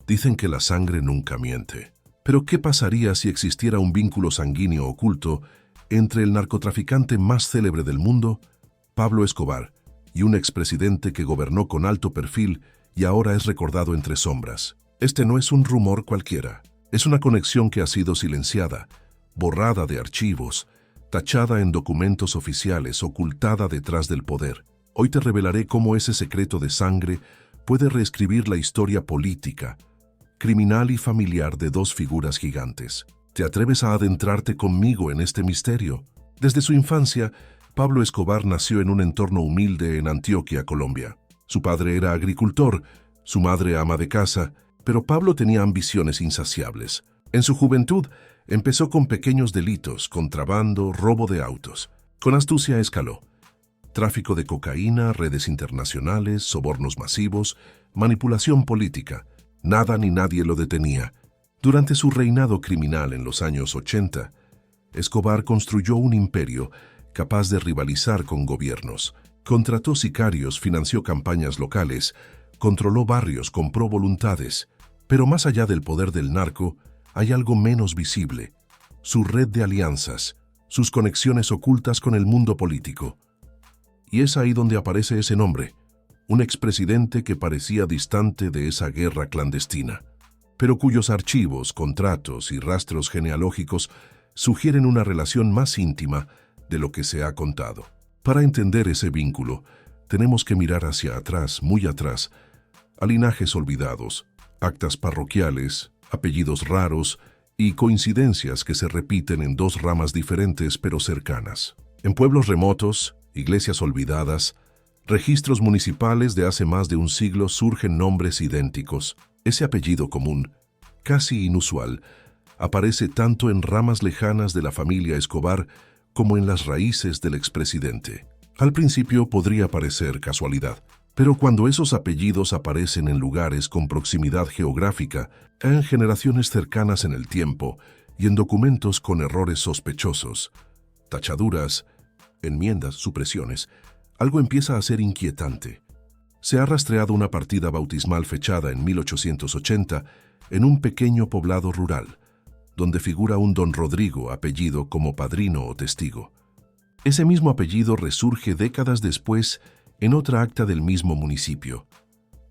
Dicen que la sangre nunca miente. Pero ¿qué pasaría si existiera un vínculo sanguíneo oculto entre el narcotraficante más célebre del mundo, Pablo Escobar, y un expresidente que gobernó con alto perfil y ahora es recordado entre sombras? Este no es un rumor cualquiera. Es una conexión que ha sido silenciada, borrada de archivos, tachada en documentos oficiales, ocultada detrás del poder. Hoy te revelaré cómo ese secreto de sangre puede reescribir la historia política, criminal y familiar de dos figuras gigantes. ¿Te atreves a adentrarte conmigo en este misterio? Desde su infancia, Pablo Escobar nació en un entorno humilde en Antioquia, Colombia. Su padre era agricultor, su madre ama de casa, pero Pablo tenía ambiciones insaciables. En su juventud, empezó con pequeños delitos, contrabando, robo de autos. Con astucia escaló. Tráfico de cocaína, redes internacionales, sobornos masivos, manipulación política. Nada ni nadie lo detenía. Durante su reinado criminal en los años 80, Escobar construyó un imperio capaz de rivalizar con gobiernos. Contrató sicarios, financió campañas locales, controló barrios, compró voluntades. Pero más allá del poder del narco, hay algo menos visible: su red de alianzas, sus conexiones ocultas con el mundo político. Y es ahí donde aparece ese nombre, un expresidente que parecía distante de esa guerra clandestina, pero cuyos archivos, contratos y rastros genealógicos sugieren una relación más íntima de lo que se ha contado. Para entender ese vínculo, tenemos que mirar hacia atrás, muy atrás, a linajes olvidados, actas parroquiales, apellidos raros y coincidencias que se repiten en dos ramas diferentes pero cercanas. En pueblos remotos, iglesias olvidadas, registros municipales de hace más de un siglo surgen nombres idénticos. Ese apellido común, casi inusual, aparece tanto en ramas lejanas de la familia Escobar como en las raíces del expresidente. Al principio podría parecer casualidad, pero cuando esos apellidos aparecen en lugares con proximidad geográfica, en generaciones cercanas en el tiempo y en documentos con errores sospechosos, tachaduras, enmiendas, supresiones, algo empieza a ser inquietante. Se ha rastreado una partida bautismal fechada en 1880 en un pequeño poblado rural, donde figura un don Rodrigo, apellido como padrino o testigo. Ese mismo apellido resurge décadas después en otra acta del mismo municipio,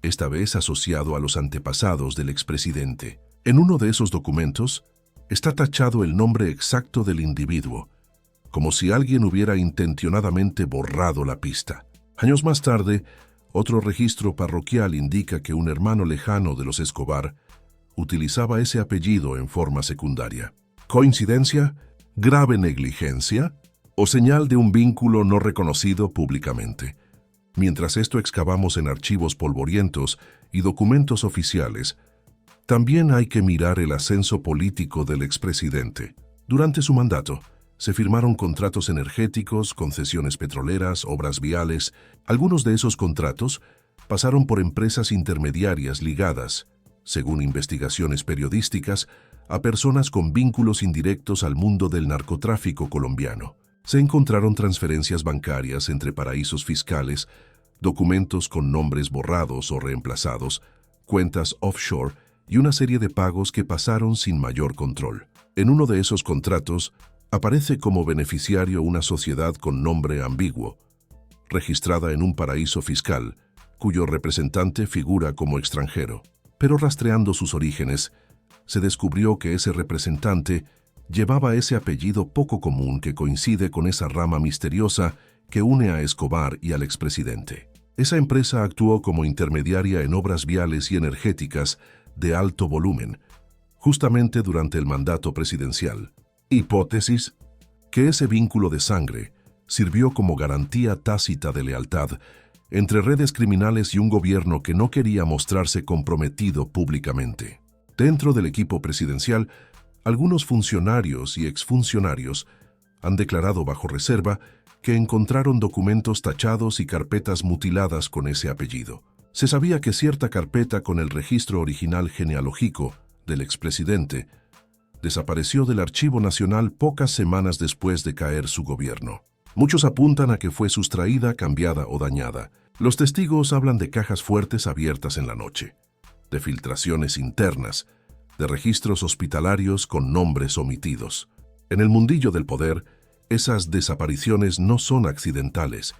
esta vez asociado a los antepasados del expresidente. En uno de esos documentos está tachado el nombre exacto del individuo, como si alguien hubiera intencionadamente borrado la pista. Años más tarde, otro registro parroquial indica que un hermano lejano de los Escobar utilizaba ese apellido en forma secundaria. ¿Coincidencia? ¿Grave negligencia? ¿O señal de un vínculo no reconocido públicamente? Mientras esto excavamos en archivos polvorientos y documentos oficiales, también hay que mirar el ascenso político del expresidente. Durante su mandato, se firmaron contratos energéticos, concesiones petroleras, obras viales. Algunos de esos contratos pasaron por empresas intermediarias ligadas, según investigaciones periodísticas, a personas con vínculos indirectos al mundo del narcotráfico colombiano. Se encontraron transferencias bancarias entre paraísos fiscales, documentos con nombres borrados o reemplazados, cuentas offshore y una serie de pagos que pasaron sin mayor control. En uno de esos contratos, aparece como beneficiario una sociedad con nombre ambiguo, registrada en un paraíso fiscal, cuyo representante figura como extranjero. Pero rastreando sus orígenes, se descubrió que ese representante llevaba ese apellido poco común que coincide con esa rama misteriosa que une a Escobar y al expresidente. Esa empresa actuó como intermediaria en obras viales y energéticas de alto volumen, justamente durante el mandato presidencial. Hipótesis: que ese vínculo de sangre sirvió como garantía tácita de lealtad entre redes criminales y un gobierno que no quería mostrarse comprometido públicamente. Dentro del equipo presidencial, algunos funcionarios y exfuncionarios han declarado bajo reserva que encontraron documentos tachados y carpetas mutiladas con ese apellido. Se sabía que cierta carpeta con el registro original genealógico del expresidente desapareció del Archivo Nacional pocas semanas después de caer su gobierno. Muchos apuntan a que fue sustraída, cambiada o dañada. Los testigos hablan de cajas fuertes abiertas en la noche, de filtraciones internas, de registros hospitalarios con nombres omitidos. En el mundillo del poder, esas desapariciones no son accidentales.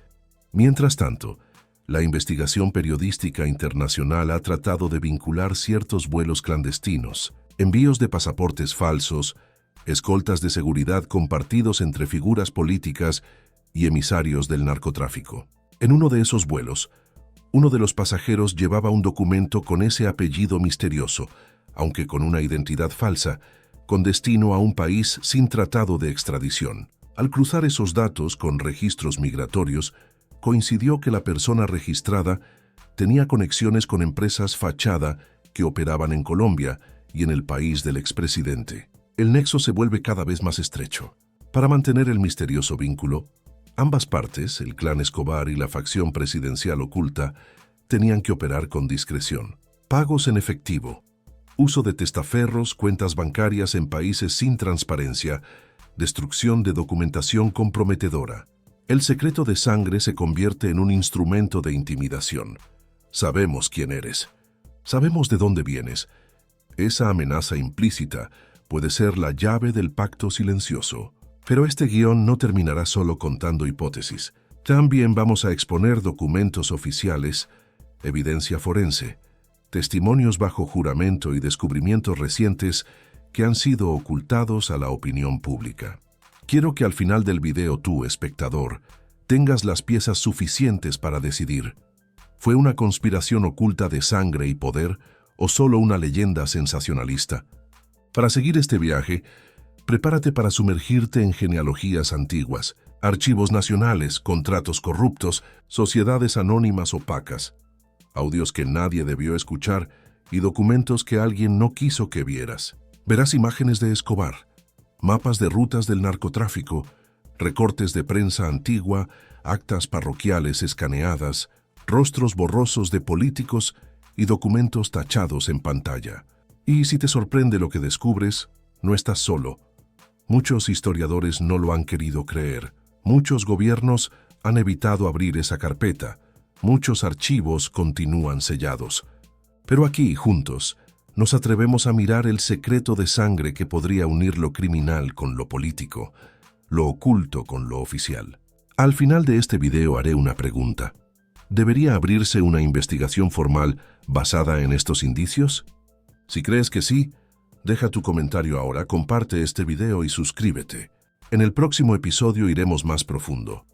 Mientras tanto, la investigación periodística internacional ha tratado de vincular ciertos vuelos clandestinos, envíos de pasaportes falsos, escoltas de seguridad compartidos entre figuras políticas y emisarios del narcotráfico. En uno de esos vuelos, uno de los pasajeros llevaba un documento con ese apellido misterioso, aunque con una identidad falsa, con destino a un país sin tratado de extradición. Al cruzar esos datos con registros migratorios, coincidió que la persona registrada tenía conexiones con empresas fachada que operaban en Colombia y en el país del expresidente. El nexo se vuelve cada vez más estrecho. Para mantener el misterioso vínculo, ambas partes, el clan Escobar y la facción presidencial oculta, tenían que operar con discreción. Pagos en efectivo, uso de testaferros, cuentas bancarias en países sin transparencia, destrucción de documentación comprometedora. El secreto de sangre se convierte en un instrumento de intimidación. Sabemos quién eres. Sabemos de dónde vienes. Esa amenaza implícita puede ser la llave del pacto silencioso. Pero este guión no terminará solo contando hipótesis. También vamos a exponer documentos oficiales, evidencia forense, testimonios bajo juramento y descubrimientos recientes que han sido ocultados a la opinión pública. Quiero que al final del video tú, espectador, tengas las piezas suficientes para decidir. ¿Fue una conspiración oculta de sangre y poder o solo una leyenda sensacionalista? Para seguir este viaje, prepárate para sumergirte en genealogías antiguas, archivos nacionales, contratos corruptos, sociedades anónimas opacas, audios que nadie debió escuchar y documentos que alguien no quiso que vieras. Verás imágenes de Escobar, mapas de rutas del narcotráfico, recortes de prensa antigua, actas parroquiales escaneadas, rostros borrosos de políticos y documentos tachados en pantalla. Y si te sorprende lo que descubres, no estás solo. Muchos historiadores no lo han querido creer. Muchos gobiernos han evitado abrir esa carpeta. Muchos archivos continúan sellados. Pero aquí, juntos, nos atrevemos a mirar el secreto de sangre que podría unir lo criminal con lo político, lo oculto con lo oficial. Al final de este video haré una pregunta. ¿Debería abrirse una investigación formal basada en estos indicios? Si crees que sí, deja tu comentario ahora, comparte este video y suscríbete. En el próximo episodio iremos más profundo.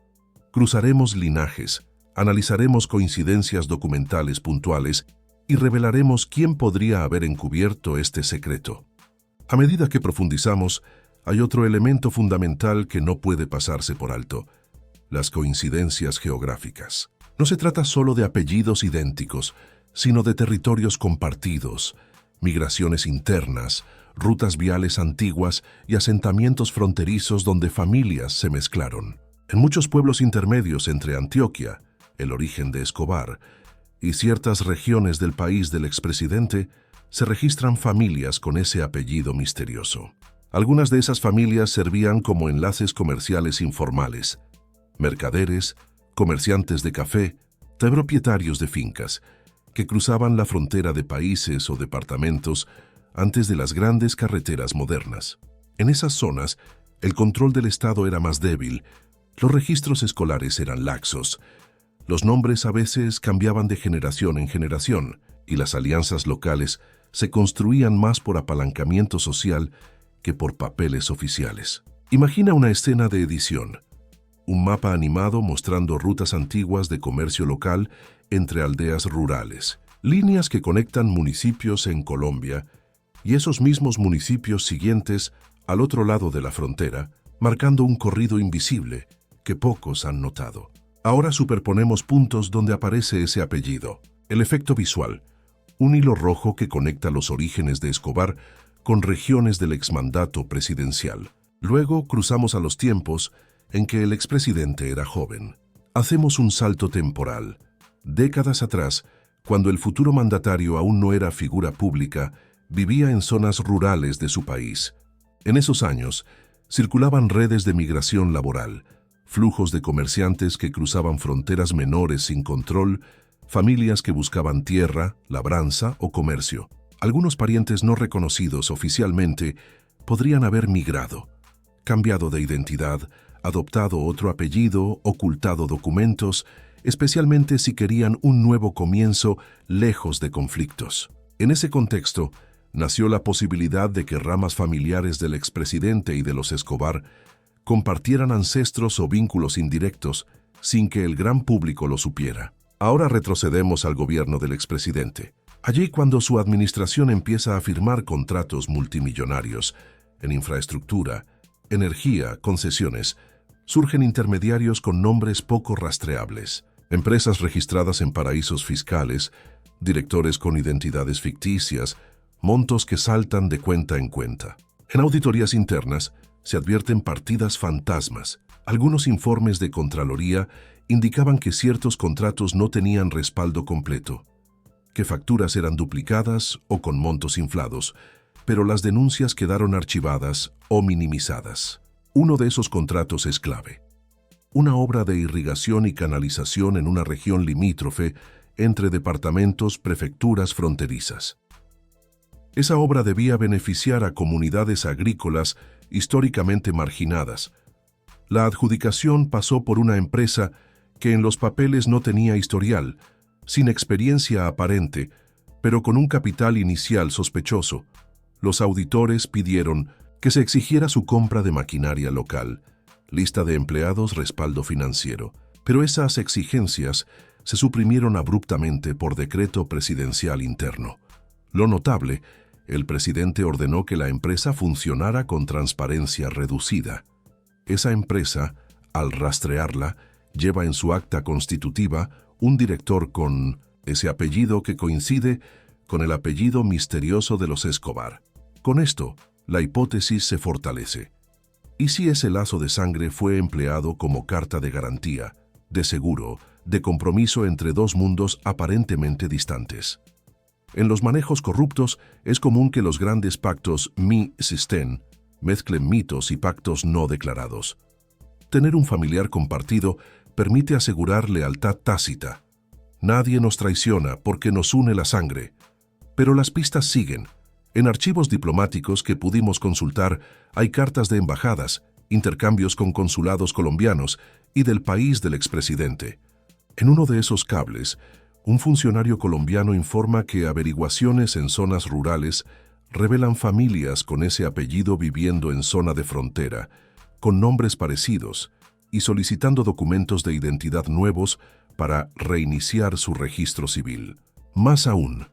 Cruzaremos linajes, analizaremos coincidencias documentales puntuales y revelaremos quién podría haber encubierto este secreto. A medida que profundizamos, hay otro elemento fundamental que no puede pasarse por alto: las coincidencias geográficas. No se trata solo de apellidos idénticos, sino de territorios compartidos, migraciones internas, rutas viales antiguas y asentamientos fronterizos donde familias se mezclaron. En muchos pueblos intermedios entre Antioquia, el origen de Escobar, y ciertas regiones del país del expresidente, se registran familias con ese apellido misterioso. Algunas de esas familias servían como enlaces comerciales informales: mercaderes, comerciantes de café, propietarios de fincas, que cruzaban la frontera de países o departamentos antes de las grandes carreteras modernas. En esas zonas, el control del Estado era más débil, los registros escolares eran laxos, los nombres a veces cambiaban de generación en generación y las alianzas locales se construían más por apalancamiento social que por papeles oficiales. Imagina una escena de edición: un mapa animado mostrando rutas antiguas de comercio local entre aldeas rurales, líneas que conectan municipios en Colombia y esos mismos municipios siguientes al otro lado de la frontera, marcando un corrido invisible que pocos han notado. Ahora superponemos puntos donde aparece ese apellido. El efecto visual: un hilo rojo que conecta los orígenes de Escobar con regiones del exmandato presidencial. Luego cruzamos a los tiempos en que el expresidente era joven. Hacemos un salto temporal, décadas atrás, cuando el futuro mandatario aún no era figura pública, vivía en zonas rurales de su país. En esos años, circulaban redes de migración laboral, flujos de comerciantes que cruzaban fronteras menores sin control, familias que buscaban tierra, labranza o comercio. Algunos parientes no reconocidos oficialmente podrían haber migrado, cambiado de identidad, adoptado otro apellido, ocultado documentos, especialmente si querían un nuevo comienzo lejos de conflictos. En ese contexto, nació la posibilidad de que ramas familiares del expresidente y de los Escobar compartieran ancestros o vínculos indirectos sin que el gran público lo supiera. Ahora retrocedemos al gobierno del expresidente. Allí, cuando su administración empieza a firmar contratos multimillonarios en infraestructura, energía, concesiones, surgen intermediarios con nombres poco rastreables, empresas registradas en paraísos fiscales, directores con identidades ficticias, montos que saltan de cuenta en cuenta. En auditorías internas se advierten partidas fantasmas. Algunos informes de Contraloría indicaban que ciertos contratos no tenían respaldo completo, que facturas eran duplicadas o con montos inflados, pero las denuncias quedaron archivadas o minimizadas. Uno de esos contratos es clave: una obra de irrigación y canalización en una región limítrofe entre departamentos, prefecturas fronterizas. Esa obra debía beneficiar a comunidades agrícolas históricamente marginadas. La adjudicación pasó por una empresa que en los papeles no tenía historial, sin experiencia aparente, pero con un capital inicial sospechoso. Los auditores pidieron que se exigiera su compra de maquinaria local, lista de empleados, respaldo financiero. Pero esas exigencias se suprimieron abruptamente por decreto presidencial interno. Lo notable, el presidente ordenó que la empresa funcionara con transparencia reducida. Esa empresa, al rastrearla, lleva en su acta constitutiva un director con ese apellido que coincide con el apellido misterioso de los Escobar. Con esto, la hipótesis se fortalece. ¿Y si ese lazo de sangre fue empleado como carta de garantía, de seguro, de compromiso entre dos mundos aparentemente distantes? En los manejos corruptos es común que los grandes pactos mi-sistén mezclen mitos y pactos no declarados. Tener un familiar compartido permite asegurar lealtad tácita. Nadie nos traiciona porque nos une la sangre. Pero las pistas siguen. En archivos diplomáticos que pudimos consultar hay cartas de embajadas, intercambios con consulados colombianos y del país del expresidente. En uno de esos cables, un funcionario colombiano informa que averiguaciones en zonas rurales revelan familias con ese apellido viviendo en zona de frontera, con nombres parecidos y solicitando documentos de identidad nuevos para reiniciar su registro civil. Más aún,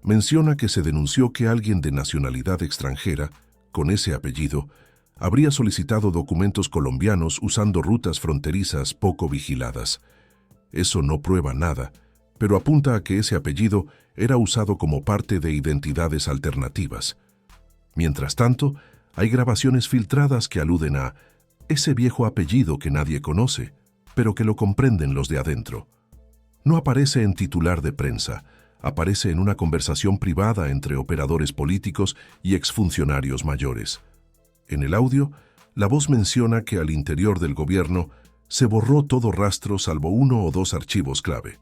menciona que se denunció que alguien de nacionalidad extranjera, con ese apellido, habría solicitado documentos colombianos usando rutas fronterizas poco vigiladas. Eso no prueba nada, pero apunta a que ese apellido era usado como parte de identidades alternativas. Mientras tanto, hay grabaciones filtradas que aluden a ese viejo apellido que nadie conoce, pero que lo comprenden los de adentro. No aparece en titular de prensa, aparece en una conversación privada entre operadores políticos y exfuncionarios mayores. En el audio, la voz menciona que al interior del gobierno se borró todo rastro salvo uno o dos archivos clave.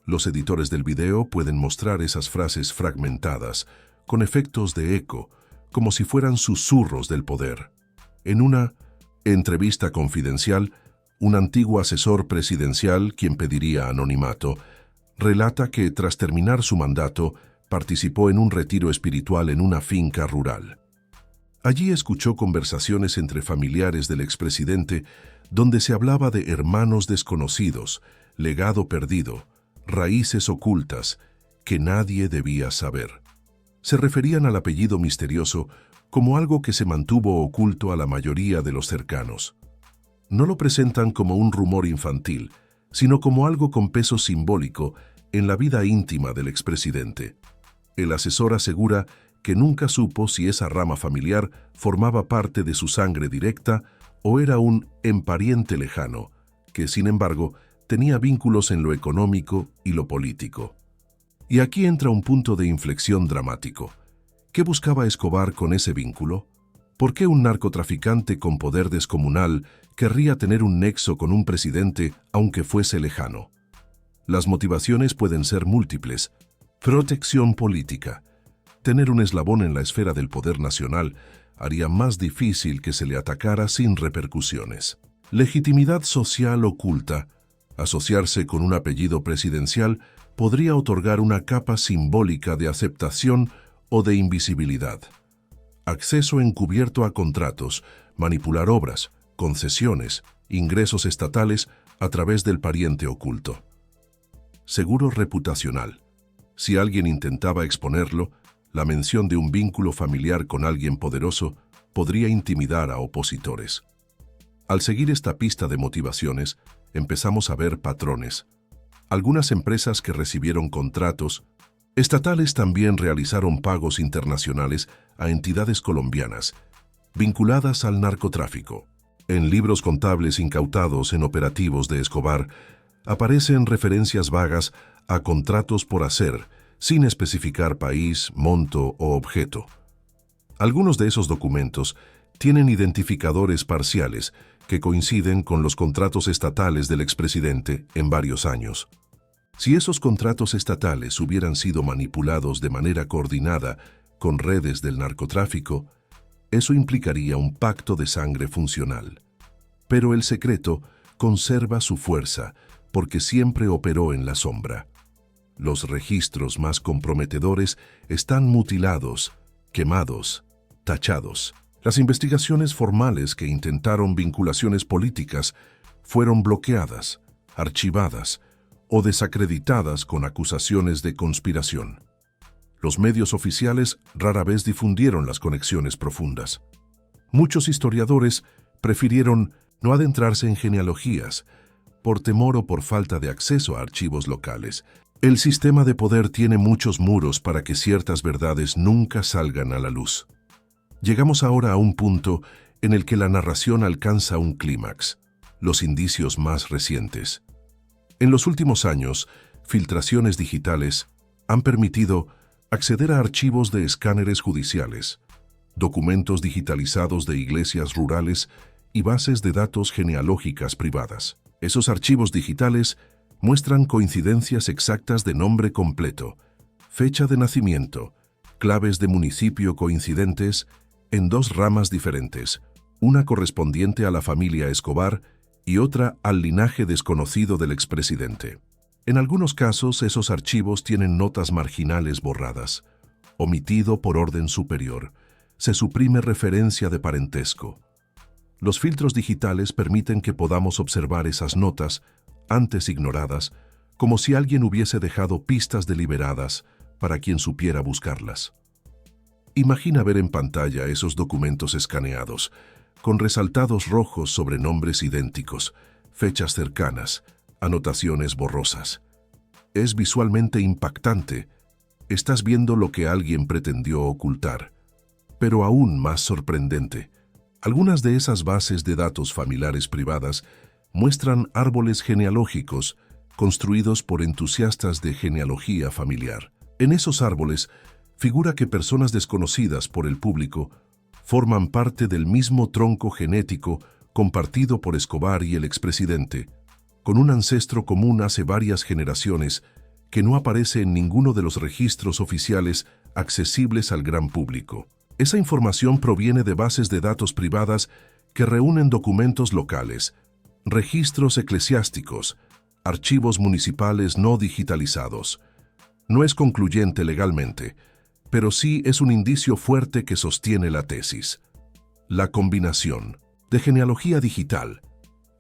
Los editores del video pueden mostrar esas frases fragmentadas, con efectos de eco, como si fueran susurros del poder. En una entrevista confidencial, un antiguo asesor presidencial, quien pediría anonimato, relata que tras terminar su mandato, participó en un retiro espiritual en una finca rural. Allí escuchó conversaciones entre familiares del expresidente donde se hablaba de hermanos desconocidos, legado perdido, raíces ocultas que nadie debía saber. Se referían al apellido misterioso como algo que se mantuvo oculto a la mayoría de los cercanos. No lo presentan como un rumor infantil, sino como algo con peso simbólico en la vida íntima del expresidente. El asesor asegura que nunca supo si esa rama familiar formaba parte de su sangre directa o era un empariente lejano, que sin embargo tenía vínculos en lo económico y lo político. Y aquí entra un punto de inflexión dramático. ¿Qué buscaba Escobar con ese vínculo? ¿Por qué un narcotraficante con poder descomunal querría tener un nexo con un presidente aunque fuese lejano? Las motivaciones pueden ser múltiples. Protección política. Tener un eslabón en la esfera del poder nacional haría más difícil que se le atacara sin repercusiones. Legitimidad social oculta. Asociarse con un apellido presidencial podría otorgar una capa simbólica de aceptación o de invisibilidad. Acceso encubierto a contratos, manipular obras, concesiones, ingresos estatales a través del pariente oculto. Seguro reputacional. Si alguien intentaba exponerlo, la mención de un vínculo familiar con alguien poderoso podría intimidar a opositores. Al seguir esta pista de motivaciones, empezamos a ver patrones. Algunas empresas que recibieron contratos estatales también realizaron pagos internacionales a entidades colombianas vinculadas al narcotráfico. En libros contables incautados en operativos de Escobar aparecen referencias vagas a contratos por hacer, sin especificar país, monto o objeto. Algunos de esos documentos tienen identificadores parciales que coinciden con los contratos estatales del expresidente en varios años. Si esos contratos estatales hubieran sido manipulados de manera coordinada con redes del narcotráfico, eso implicaría un pacto de sangre funcional. Pero el secreto conserva su fuerza porque siempre operó en la sombra. Los registros más comprometedores están mutilados, quemados, tachados. Las investigaciones formales que intentaron vinculaciones políticas fueron bloqueadas, archivadas o desacreditadas con acusaciones de conspiración. Los medios oficiales rara vez difundieron las conexiones profundas. Muchos historiadores prefirieron no adentrarse en genealogías por temor o por falta de acceso a archivos locales. El sistema de poder tiene muchos muros para que ciertas verdades nunca salgan a la luz. Llegamos ahora a un punto en el que la narración alcanza un clímax, los indicios más recientes. En los últimos años, filtraciones digitales han permitido acceder a archivos de escáneres judiciales, documentos digitalizados de iglesias rurales y bases de datos genealógicas privadas. Esos archivos digitales muestran coincidencias exactas de nombre completo, fecha de nacimiento, claves de municipio coincidentes en dos ramas diferentes, una correspondiente a la familia Escobar y otra al linaje desconocido del expresidente. En algunos casos, esos archivos tienen notas marginales borradas, omitido por orden superior, se suprime referencia de parentesco. Los filtros digitales permiten que podamos observar esas notas, antes ignoradas, como si alguien hubiese dejado pistas deliberadas para quien supiera buscarlas. Imagina ver en pantalla esos documentos escaneados, con resaltados rojos sobre nombres idénticos, fechas cercanas, anotaciones borrosas. Es visualmente impactante. Estás viendo lo que alguien pretendió ocultar. Pero aún más sorprendente, algunas de esas bases de datos familiares privadas muestran árboles genealógicos construidos por entusiastas de genealogía familiar. En esos árboles figura que personas desconocidas por el público forman parte del mismo tronco genético compartido por Escobar y el expresidente, con un ancestro común hace varias generaciones que no aparece en ninguno de los registros oficiales accesibles al gran público. Esa información proviene de bases de datos privadas que reúnen documentos locales, registros eclesiásticos, archivos municipales no digitalizados. No es concluyente legalmente, pero sí es un indicio fuerte que sostiene la tesis. La combinación de genealogía digital,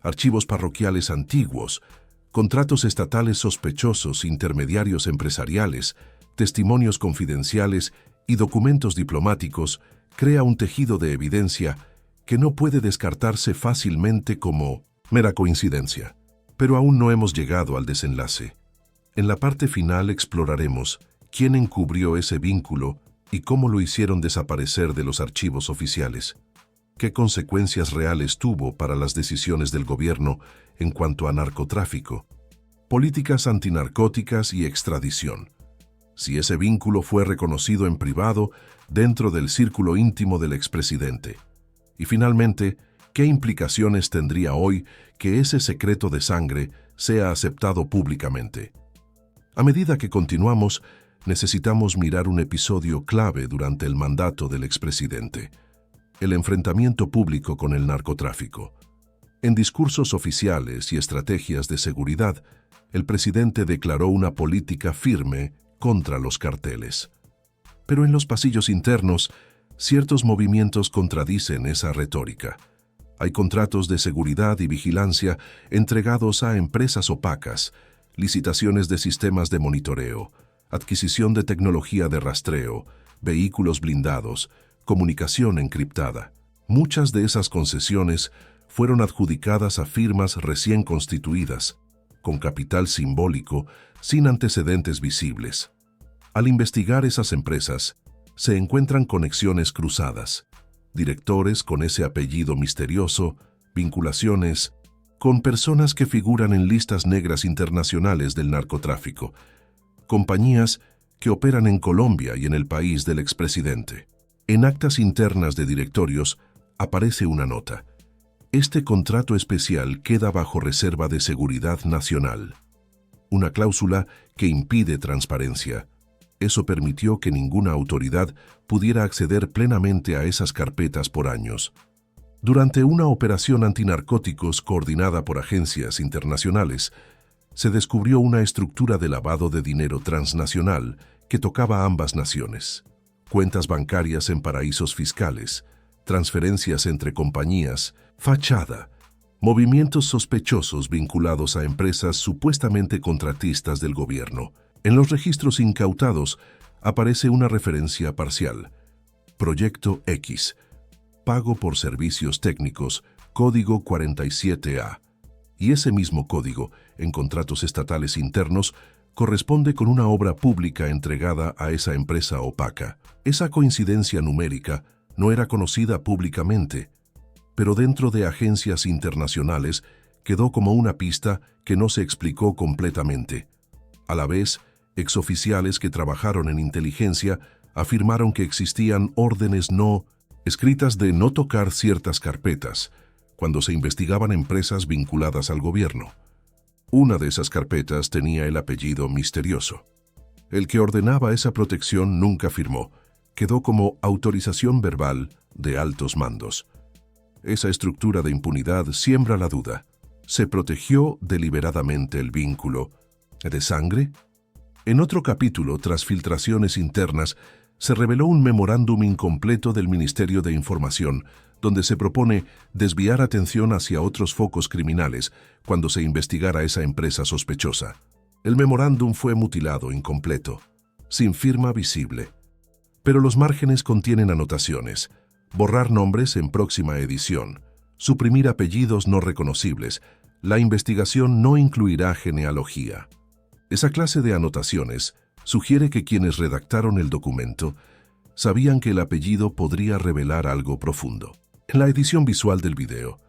archivos parroquiales antiguos, contratos estatales sospechosos, intermediarios empresariales, testimonios confidenciales y documentos diplomáticos crea un tejido de evidencia que no puede descartarse fácilmente como mera coincidencia. Pero aún no hemos llegado al desenlace. En la parte final exploraremos quién encubrió ese vínculo y cómo lo hicieron desaparecer de los archivos oficiales. ¿Qué consecuencias reales tuvo para las decisiones del gobierno en cuanto a narcotráfico, políticas antinarcóticas y extradición? Si ese vínculo fue reconocido en privado dentro del círculo íntimo del expresidente. Y finalmente, ¿qué implicaciones tendría hoy que ese secreto de sangre sea aceptado públicamente. A medida que continuamos, necesitamos mirar un episodio clave durante el mandato del expresidente: el enfrentamiento público con el narcotráfico. En discursos oficiales y estrategias de seguridad, el presidente declaró una política firme contra los carteles. Pero en los pasillos internos, ciertos movimientos contradicen esa retórica. Hay contratos de seguridad y vigilancia entregados a empresas opacas, licitaciones de sistemas de monitoreo, adquisición de tecnología de rastreo, vehículos blindados, comunicación encriptada. Muchas de esas concesiones fueron adjudicadas a firmas recién constituidas, con capital simbólico, sin antecedentes visibles. Al investigar esas empresas, se encuentran conexiones cruzadas, directores con ese apellido misterioso, vinculaciones con personas que figuran en listas negras internacionales del narcotráfico, compañías que operan en Colombia y en el país del expresidente. En actas internas de directorios aparece una nota: este contrato especial queda bajo reserva de seguridad nacional. Una cláusula que impide transparencia. Eso permitió que ninguna autoridad pudiera acceder plenamente a esas carpetas por años. Durante una operación antinarcóticos coordinada por agencias internacionales, se descubrió una estructura de lavado de dinero transnacional que tocaba a ambas naciones. Cuentas bancarias en paraísos fiscales, transferencias entre compañías, fachada, movimientos sospechosos vinculados a empresas supuestamente contratistas del gobierno. En los registros incautados aparece una referencia parcial: Proyecto X, pago por servicios técnicos, código 47A. Y ese mismo código, en contratos estatales internos, corresponde con una obra pública entregada a esa empresa opaca. Esa coincidencia numérica no era conocida públicamente, pero dentro de agencias internacionales quedó como una pista que no se explicó completamente. A la vez, exoficiales que trabajaron en inteligencia afirmaron que existían órdenes no escritas de no tocar ciertas carpetas cuando se investigaban empresas vinculadas al gobierno. Una de esas carpetas tenía el apellido misterioso. El que ordenaba esa protección nunca firmó, quedó como autorización verbal de altos mandos. Esa estructura de impunidad siembra la duda. ¿Se protegió deliberadamente el vínculo de sangre? En otro capítulo, tras filtraciones internas, se reveló un memorándum incompleto del Ministerio de Información, donde se propone desviar atención hacia otros focos criminales cuando se investigara esa empresa sospechosa. El memorándum fue mutilado incompleto, sin firma visible. Pero los márgenes contienen anotaciones: borrar nombres en próxima edición, suprimir apellidos no reconocibles, la investigación no incluirá genealogía. Esa clase de anotaciones sugiere que quienes redactaron el documento sabían que el apellido podría revelar algo profundo. En la edición visual del video,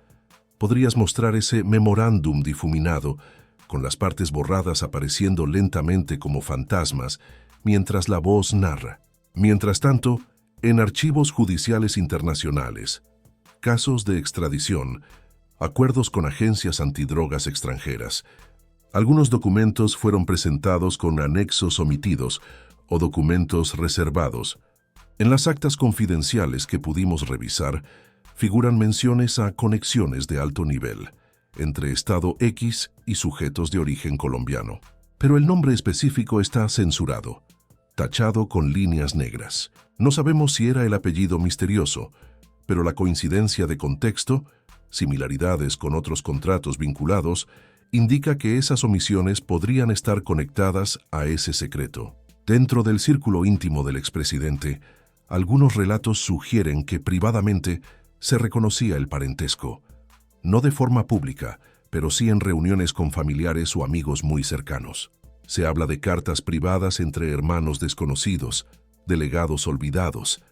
podrías mostrar ese memorándum difuminado, con las partes borradas apareciendo lentamente como fantasmas, mientras la voz narra. Mientras tanto, en archivos judiciales internacionales, casos de extradición, acuerdos con agencias antidrogas extranjeras, algunos documentos fueron presentados con anexos omitidos o documentos reservados. En las actas confidenciales que pudimos revisar, figuran menciones a conexiones de alto nivel entre Estado X y sujetos de origen colombiano. Pero el nombre específico está censurado, tachado con líneas negras. No sabemos si era el apellido misterioso, pero la coincidencia de contexto, similaridades con otros contratos vinculados, indica que esas omisiones podrían estar conectadas a ese secreto. Dentro del círculo íntimo del expresidente, algunos relatos sugieren que privadamente se reconocía el parentesco, no de forma pública, pero sí en reuniones con familiares o amigos muy cercanos. Se habla de cartas privadas entre hermanos desconocidos, de legados olvidados,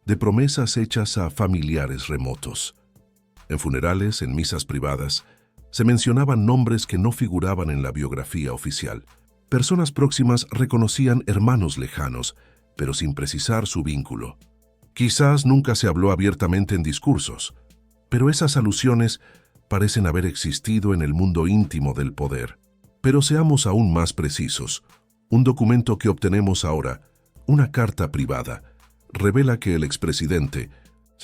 de promesas hechas a familiares remotos. En funerales, en misas privadas, se mencionaban nombres que no figuraban en la biografía oficial. Personas próximas reconocían hermanos lejanos, pero sin precisar su vínculo. Quizás nunca se habló abiertamente en discursos, pero esas alusiones parecen haber existido en el mundo íntimo del poder. Pero seamos aún más precisos. Un documento que obtenemos ahora, una carta privada, revela que el expresidente,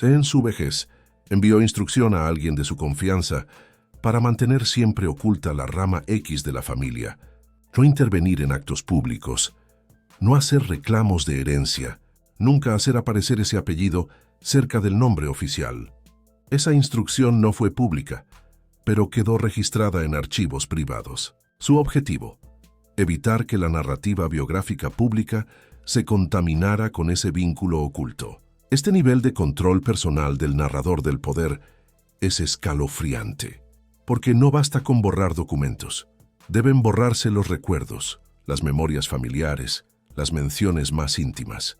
en su vejez, envió instrucción a alguien de su confianza para mantener siempre oculta la rama X de la familia, no intervenir en actos públicos, no hacer reclamos de herencia, nunca hacer aparecer ese apellido cerca del nombre oficial. Esa instrucción no fue pública, pero quedó registrada en archivos privados. Su objetivo: evitar que la narrativa biográfica pública se contaminara con ese vínculo oculto. Este nivel de control personal del narrador del poder es escalofriante, porque no basta con borrar documentos. Deben borrarse los recuerdos, las memorias familiares, las menciones más íntimas.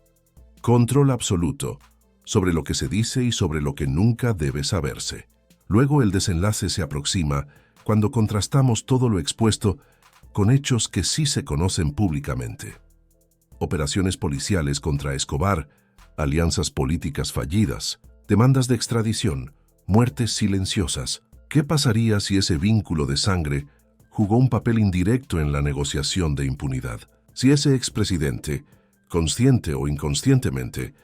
Control absoluto sobre lo que se dice y sobre lo que nunca debe saberse. Luego el desenlace se aproxima cuando contrastamos todo lo expuesto con hechos que sí se conocen públicamente. Operaciones policiales contra Escobar, alianzas políticas fallidas, demandas de extradición, muertes silenciosas. ¿Qué pasaría si ese vínculo de sangre jugó un papel indirecto en la negociación de impunidad? Si ese expresidente, consciente o inconscientemente,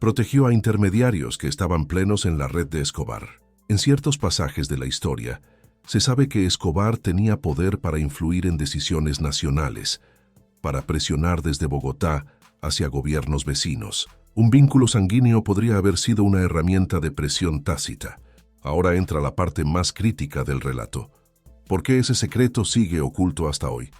protegió a intermediarios que estaban plenos en la red de Escobar. En ciertos pasajes de la historia, se sabe que Escobar tenía poder para influir en decisiones nacionales, para presionar desde Bogotá hacia gobiernos vecinos. Un vínculo sanguíneo podría haber sido una herramienta de presión tácita. Ahora entra la parte más crítica del relato. ¿Por qué ese secreto sigue oculto hasta hoy?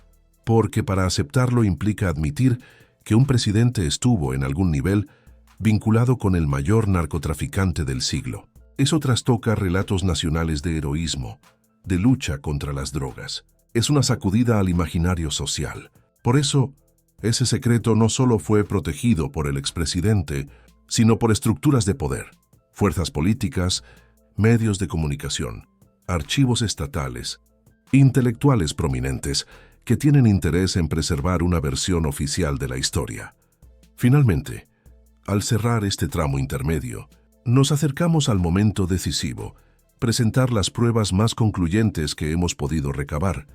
Porque para aceptarlo implica admitir que un presidente estuvo en algún nivel vinculado con el mayor narcotraficante del siglo. Eso trastoca relatos nacionales de heroísmo, de lucha contra las drogas. Es una sacudida al imaginario social. Por eso, ese secreto no solo fue protegido por el expresidente, sino por estructuras de poder, fuerzas políticas, medios de comunicación, archivos estatales, intelectuales prominentes que tienen interés en preservar una versión oficial de la historia. Finalmente, al cerrar este tramo intermedio, nos acercamos al momento decisivo: presentar las pruebas más concluyentes que hemos podido recabar,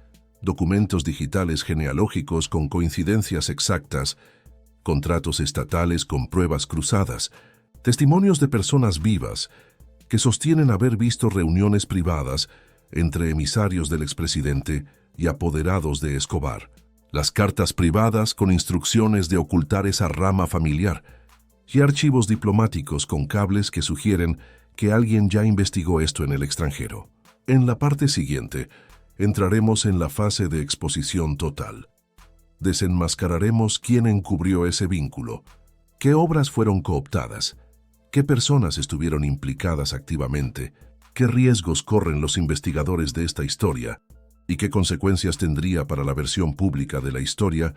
documentos digitales genealógicos con coincidencias exactas, contratos estatales con pruebas cruzadas, testimonios de personas vivas que sostienen haber visto reuniones privadas entre emisarios del expresidente y apoderados de Escobar, las cartas privadas con instrucciones de ocultar esa rama familiar y archivos diplomáticos con cables que sugieren que alguien ya investigó esto en el extranjero. En la parte siguiente, entraremos en la fase de exposición total. Desenmascararemos quién encubrió ese vínculo, qué obras fueron cooptadas, qué personas estuvieron implicadas activamente, qué riesgos corren los investigadores de esta historia y qué consecuencias tendría para la versión pública de la historia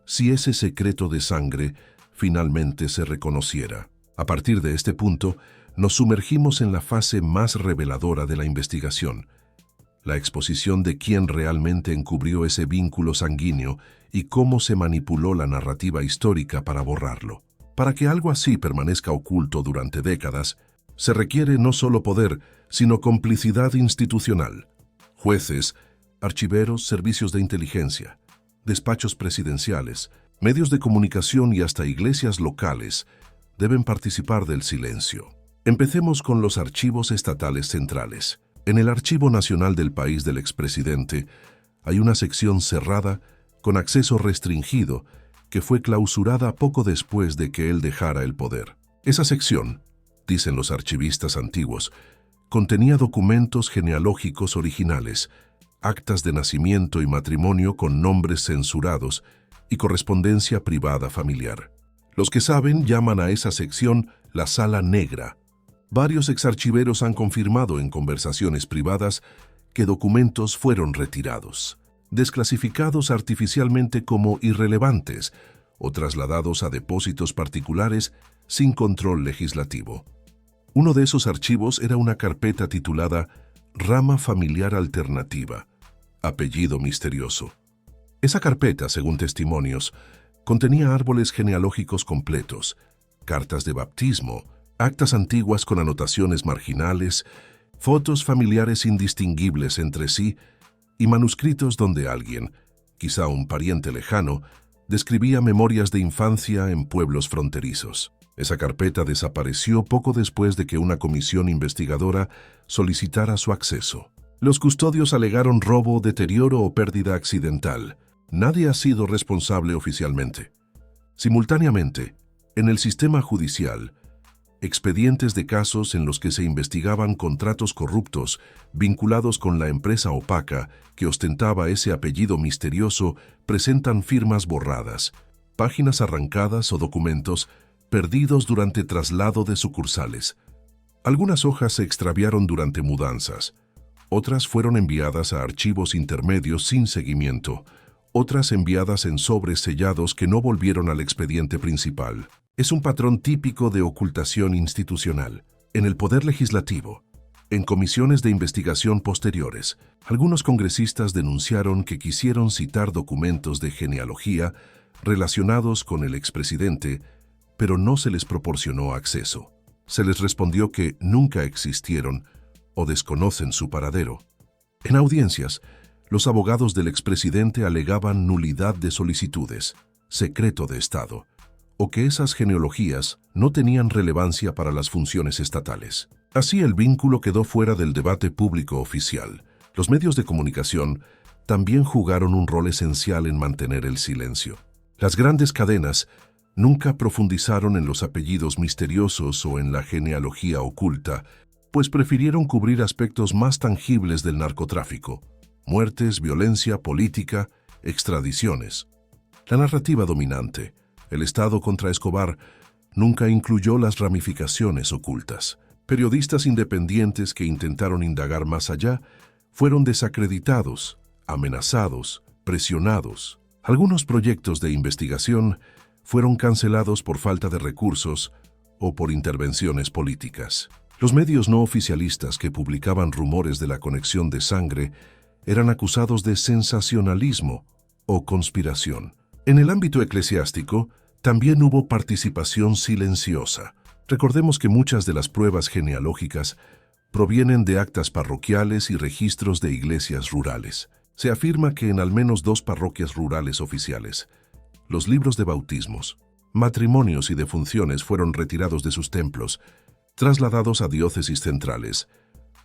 si ese secreto de sangre finalmente se reconociera. A partir de este punto, nos sumergimos en la fase más reveladora de la investigación, la exposición de quién realmente encubrió ese vínculo sanguíneo y cómo se manipuló la narrativa histórica para borrarlo. Para que algo así permanezca oculto durante décadas, se requiere no solo poder, sino complicidad institucional. Jueces, archiveros, servicios de inteligencia, despachos presidenciales, medios de comunicación y hasta iglesias locales deben participar del silencio. Empecemos con los archivos estatales centrales. En el Archivo Nacional del país del expresidente hay una sección cerrada con acceso restringido que fue clausurada poco después de que él dejara el poder. Esa sección, dicen los archivistas antiguos, contenía documentos genealógicos originales, actas de nacimiento y matrimonio con nombres censurados y correspondencia privada familiar. Los que saben llaman a esa sección la Sala Negra. Varios exarchiveros han confirmado en conversaciones privadas que documentos fueron retirados, desclasificados artificialmente como irrelevantes o trasladados a depósitos particulares sin control legislativo. Uno de esos archivos era una carpeta titulada Rama Familiar Alternativa, apellido misterioso. Esa carpeta, según testimonios, contenía árboles genealógicos completos, cartas de bautismo, actas antiguas con anotaciones marginales, fotos familiares indistinguibles entre sí y manuscritos donde alguien, quizá un pariente lejano, describía memorias de infancia en pueblos fronterizos. Esa carpeta desapareció poco después de que una comisión investigadora solicitara su acceso. Los custodios alegaron robo, deterioro o pérdida accidental. Nadie ha sido responsable oficialmente. Simultáneamente, en el sistema judicial, expedientes de casos en los que se investigaban contratos corruptos vinculados con la empresa opaca que ostentaba ese apellido misterioso presentan firmas borradas, páginas arrancadas o documentos perdidos durante traslado de sucursales. Algunas hojas se extraviaron durante mudanzas, otras fueron enviadas a archivos intermedios sin seguimiento, otras enviadas en sobres sellados que no volvieron al expediente principal. Es un patrón típico de ocultación institucional. En el Poder Legislativo, en comisiones de investigación posteriores, algunos congresistas denunciaron que quisieron citar documentos de genealogía relacionados con el expresidente, pero no se les proporcionó acceso. Se les respondió que nunca existieron o desconocen su paradero. En audiencias, los abogados del expresidente alegaban nulidad de solicitudes, secreto de Estado, o que esas genealogías no tenían relevancia para las funciones estatales. Así el vínculo quedó fuera del debate público oficial. Los medios de comunicación también jugaron un rol esencial en mantener el silencio. Las grandes cadenas nunca profundizaron en los apellidos misteriosos o en la genealogía oculta, pues prefirieron cubrir aspectos más tangibles del narcotráfico: muertes, violencia, política, extradiciones. La narrativa dominante, el Estado contra Escobar, nunca incluyó las ramificaciones ocultas. Periodistas independientes que intentaron indagar más allá fueron desacreditados, amenazados, presionados. Algunos proyectos de investigación fueron cancelados por falta de recursos o por intervenciones políticas. Los medios no oficialistas que publicaban rumores de la conexión de sangre eran acusados de sensacionalismo o conspiración. En el ámbito eclesiástico, también hubo participación silenciosa. Recordemos que muchas de las pruebas genealógicas provienen de actas parroquiales y registros de iglesias rurales. Se afirma que en al menos 2 parroquias rurales oficiales, los libros de bautismos, matrimonios y defunciones fueron retirados de sus templos, trasladados a diócesis centrales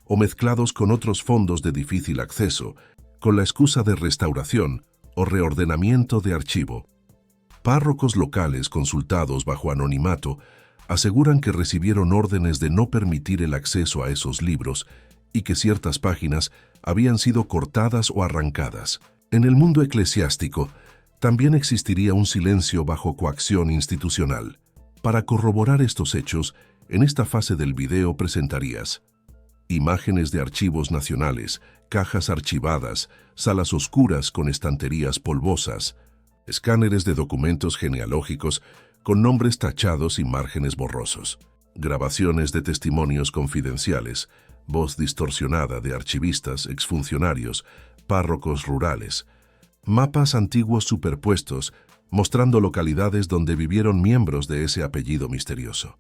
o mezclados con otros fondos de difícil acceso, con la excusa de restauración o reordenamiento de archivo. Párrocos locales consultados bajo anonimato aseguran que recibieron órdenes de no permitir el acceso a esos libros y que ciertas páginas habían sido cortadas o arrancadas. En el mundo eclesiástico, también existiría un silencio bajo coacción institucional. Para corroborar estos hechos, en esta fase del video presentarías imágenes de archivos nacionales, cajas archivadas, salas oscuras con estanterías polvosas, escáneres de documentos genealógicos con nombres tachados y márgenes borrosos, grabaciones de testimonios confidenciales, voz distorsionada de archivistas, exfuncionarios, párrocos rurales, mapas antiguos superpuestos mostrando localidades donde vivieron miembros de ese apellido misterioso.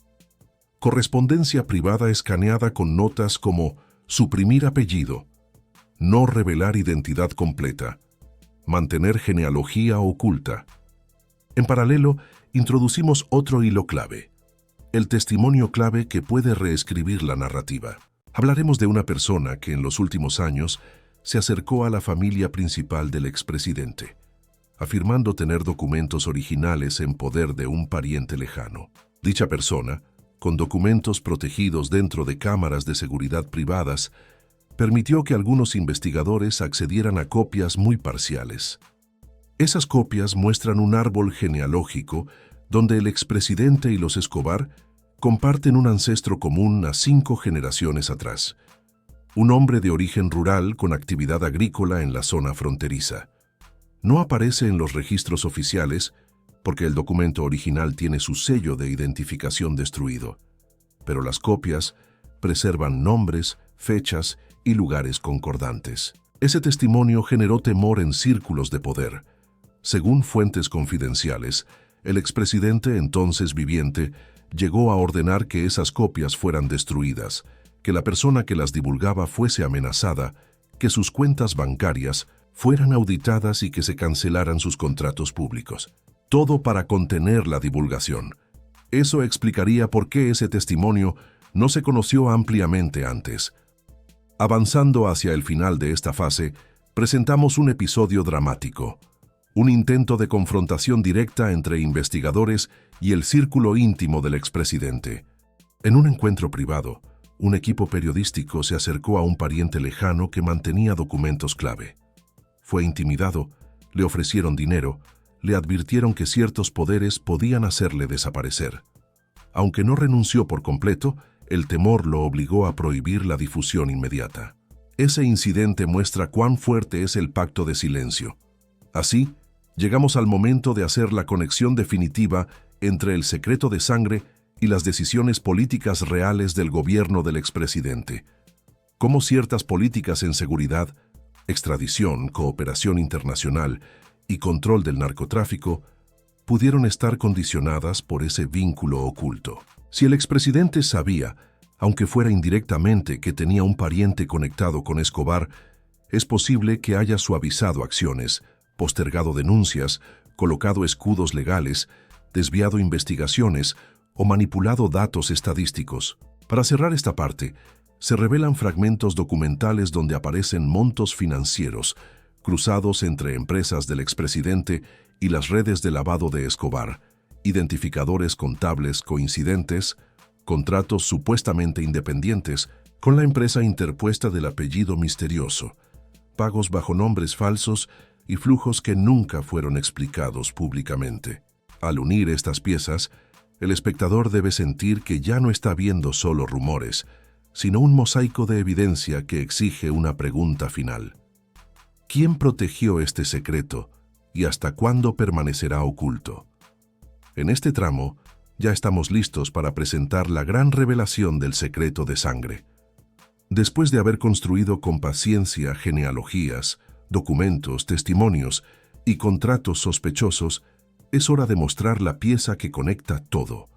Correspondencia privada escaneada con notas como suprimir apellido, no revelar identidad completa, mantener genealogía oculta. En paralelo, introducimos otro hilo clave, el testimonio clave que puede reescribir la narrativa. Hablaremos de una persona que en los últimos años se acercó a la familia principal del expresidente, afirmando tener documentos originales en poder de un pariente lejano. Dicha persona, con documentos protegidos dentro de cámaras de seguridad privadas, permitió que algunos investigadores accedieran a copias muy parciales. Esas copias muestran un árbol genealógico donde el expresidente y los Escobar comparten un ancestro común a 5 generaciones atrás, un hombre de origen rural con actividad agrícola en la zona fronteriza. No aparece en los registros oficiales porque el documento original tiene su sello de identificación destruido, pero las copias preservan nombres, fechas y lugares concordantes. Ese testimonio generó temor en círculos de poder. Según fuentes confidenciales, el expresidente entonces viviente llegó a ordenar que esas copias fueran destruidas, que la persona que las divulgaba fuese amenazada, que sus cuentas bancarias fueran auditadas y que se cancelaran sus contratos públicos. Todo para contener la divulgación. Eso explicaría por qué ese testimonio no se conoció ampliamente antes. Avanzando hacia el final de esta fase, presentamos un episodio dramático, un intento de confrontación directa entre investigadores y el círculo íntimo del expresidente. En un encuentro privado, un equipo periodístico se acercó a un pariente lejano que mantenía documentos clave. Fue intimidado, le ofrecieron dinero, le advirtieron que ciertos poderes podían hacerle desaparecer. Aunque no renunció por completo, el temor lo obligó a prohibir la difusión inmediata. Ese incidente muestra cuán fuerte es el pacto de silencio. Así, llegamos al momento de hacer la conexión definitiva entre el secreto de sangre y las decisiones políticas reales del gobierno del expresidente. Cómo ciertas políticas en seguridad, extradición, cooperación internacional y control del narcotráfico pudieron estar condicionadas por ese vínculo oculto. Si el expresidente sabía, aunque fuera indirectamente, que tenía un pariente conectado con Escobar, es posible que haya suavizado acciones, postergado denuncias, colocado escudos legales, desviado investigaciones o manipulado datos estadísticos. Para cerrar esta parte, se revelan fragmentos documentales donde aparecen montos financieros cruzados entre empresas del expresidente y las redes de lavado de Escobar, identificadores contables coincidentes, contratos supuestamente independientes con la empresa interpuesta del apellido misterioso, pagos bajo nombres falsos y flujos que nunca fueron explicados públicamente. Al unir estas piezas, el espectador debe sentir que ya no está viendo solo rumores, sino un mosaico de evidencia que exige una pregunta final. ¿Quién protegió este secreto y hasta cuándo permanecerá oculto? En este tramo, ya estamos listos para presentar la gran revelación del secreto de sangre. Después de haber construido con paciencia genealogías, documentos, testimonios y contratos sospechosos, es hora de mostrar la pieza que conecta todo,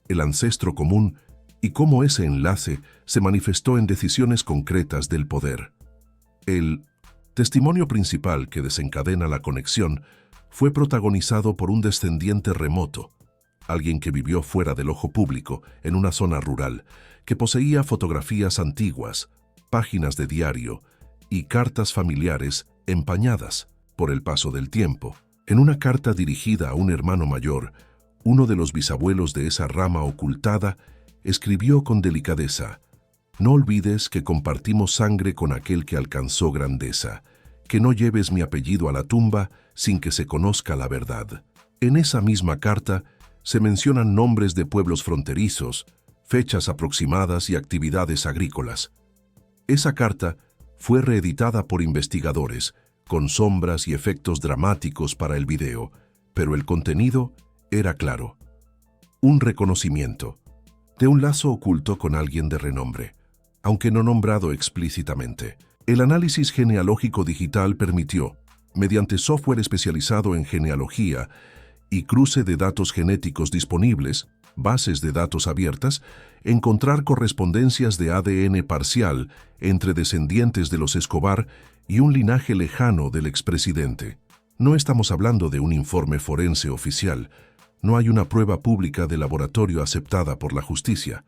el ancestro común y cómo ese enlace se manifestó en decisiones concretas del poder. El testimonio principal que desencadena la conexión fue protagonizado por un descendiente remoto, alguien que vivió fuera del ojo público, en una zona rural, que poseía fotografías antiguas, páginas de diario y cartas familiares empañadas por el paso del tiempo. En una carta dirigida a un hermano mayor, uno de los bisabuelos de esa rama ocultada escribió con delicadeza: «No olvides que compartimos sangre con aquel que alcanzó grandeza, que no lleves mi apellido a la tumba sin que se conozca la verdad». En esa misma carta se mencionan nombres de pueblos fronterizos, fechas aproximadas y actividades agrícolas. Esa carta fue reeditada por investigadores, con sombras y efectos dramáticos para el video, pero el contenido era claro. Un reconocimiento de un lazo oculto con alguien de renombre, aunque no nombrado explícitamente. El análisis genealógico digital permitió, mediante software especializado en genealogía y cruce de datos genéticos disponibles, bases de datos abiertas, encontrar correspondencias de ADN parcial entre descendientes de los Escobar y un linaje lejano del expresidente. No estamos hablando de un informe forense oficial, no hay una prueba pública de laboratorio aceptada por la justicia,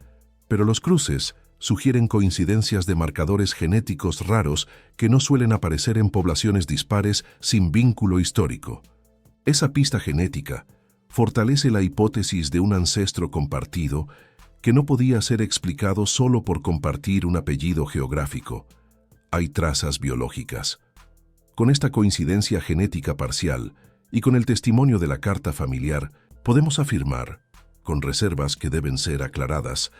pero los cruces sugieren coincidencias de marcadores genéticos raros que no suelen aparecer en poblaciones dispares sin vínculo histórico. Esa pista genética fortalece la hipótesis de un ancestro compartido que no podía ser explicado solo por compartir un apellido geográfico. Hay trazas biológicas. Con esta coincidencia genética parcial y con el testimonio de la carta familiar, podemos afirmar, con reservas que deben ser aclaradas,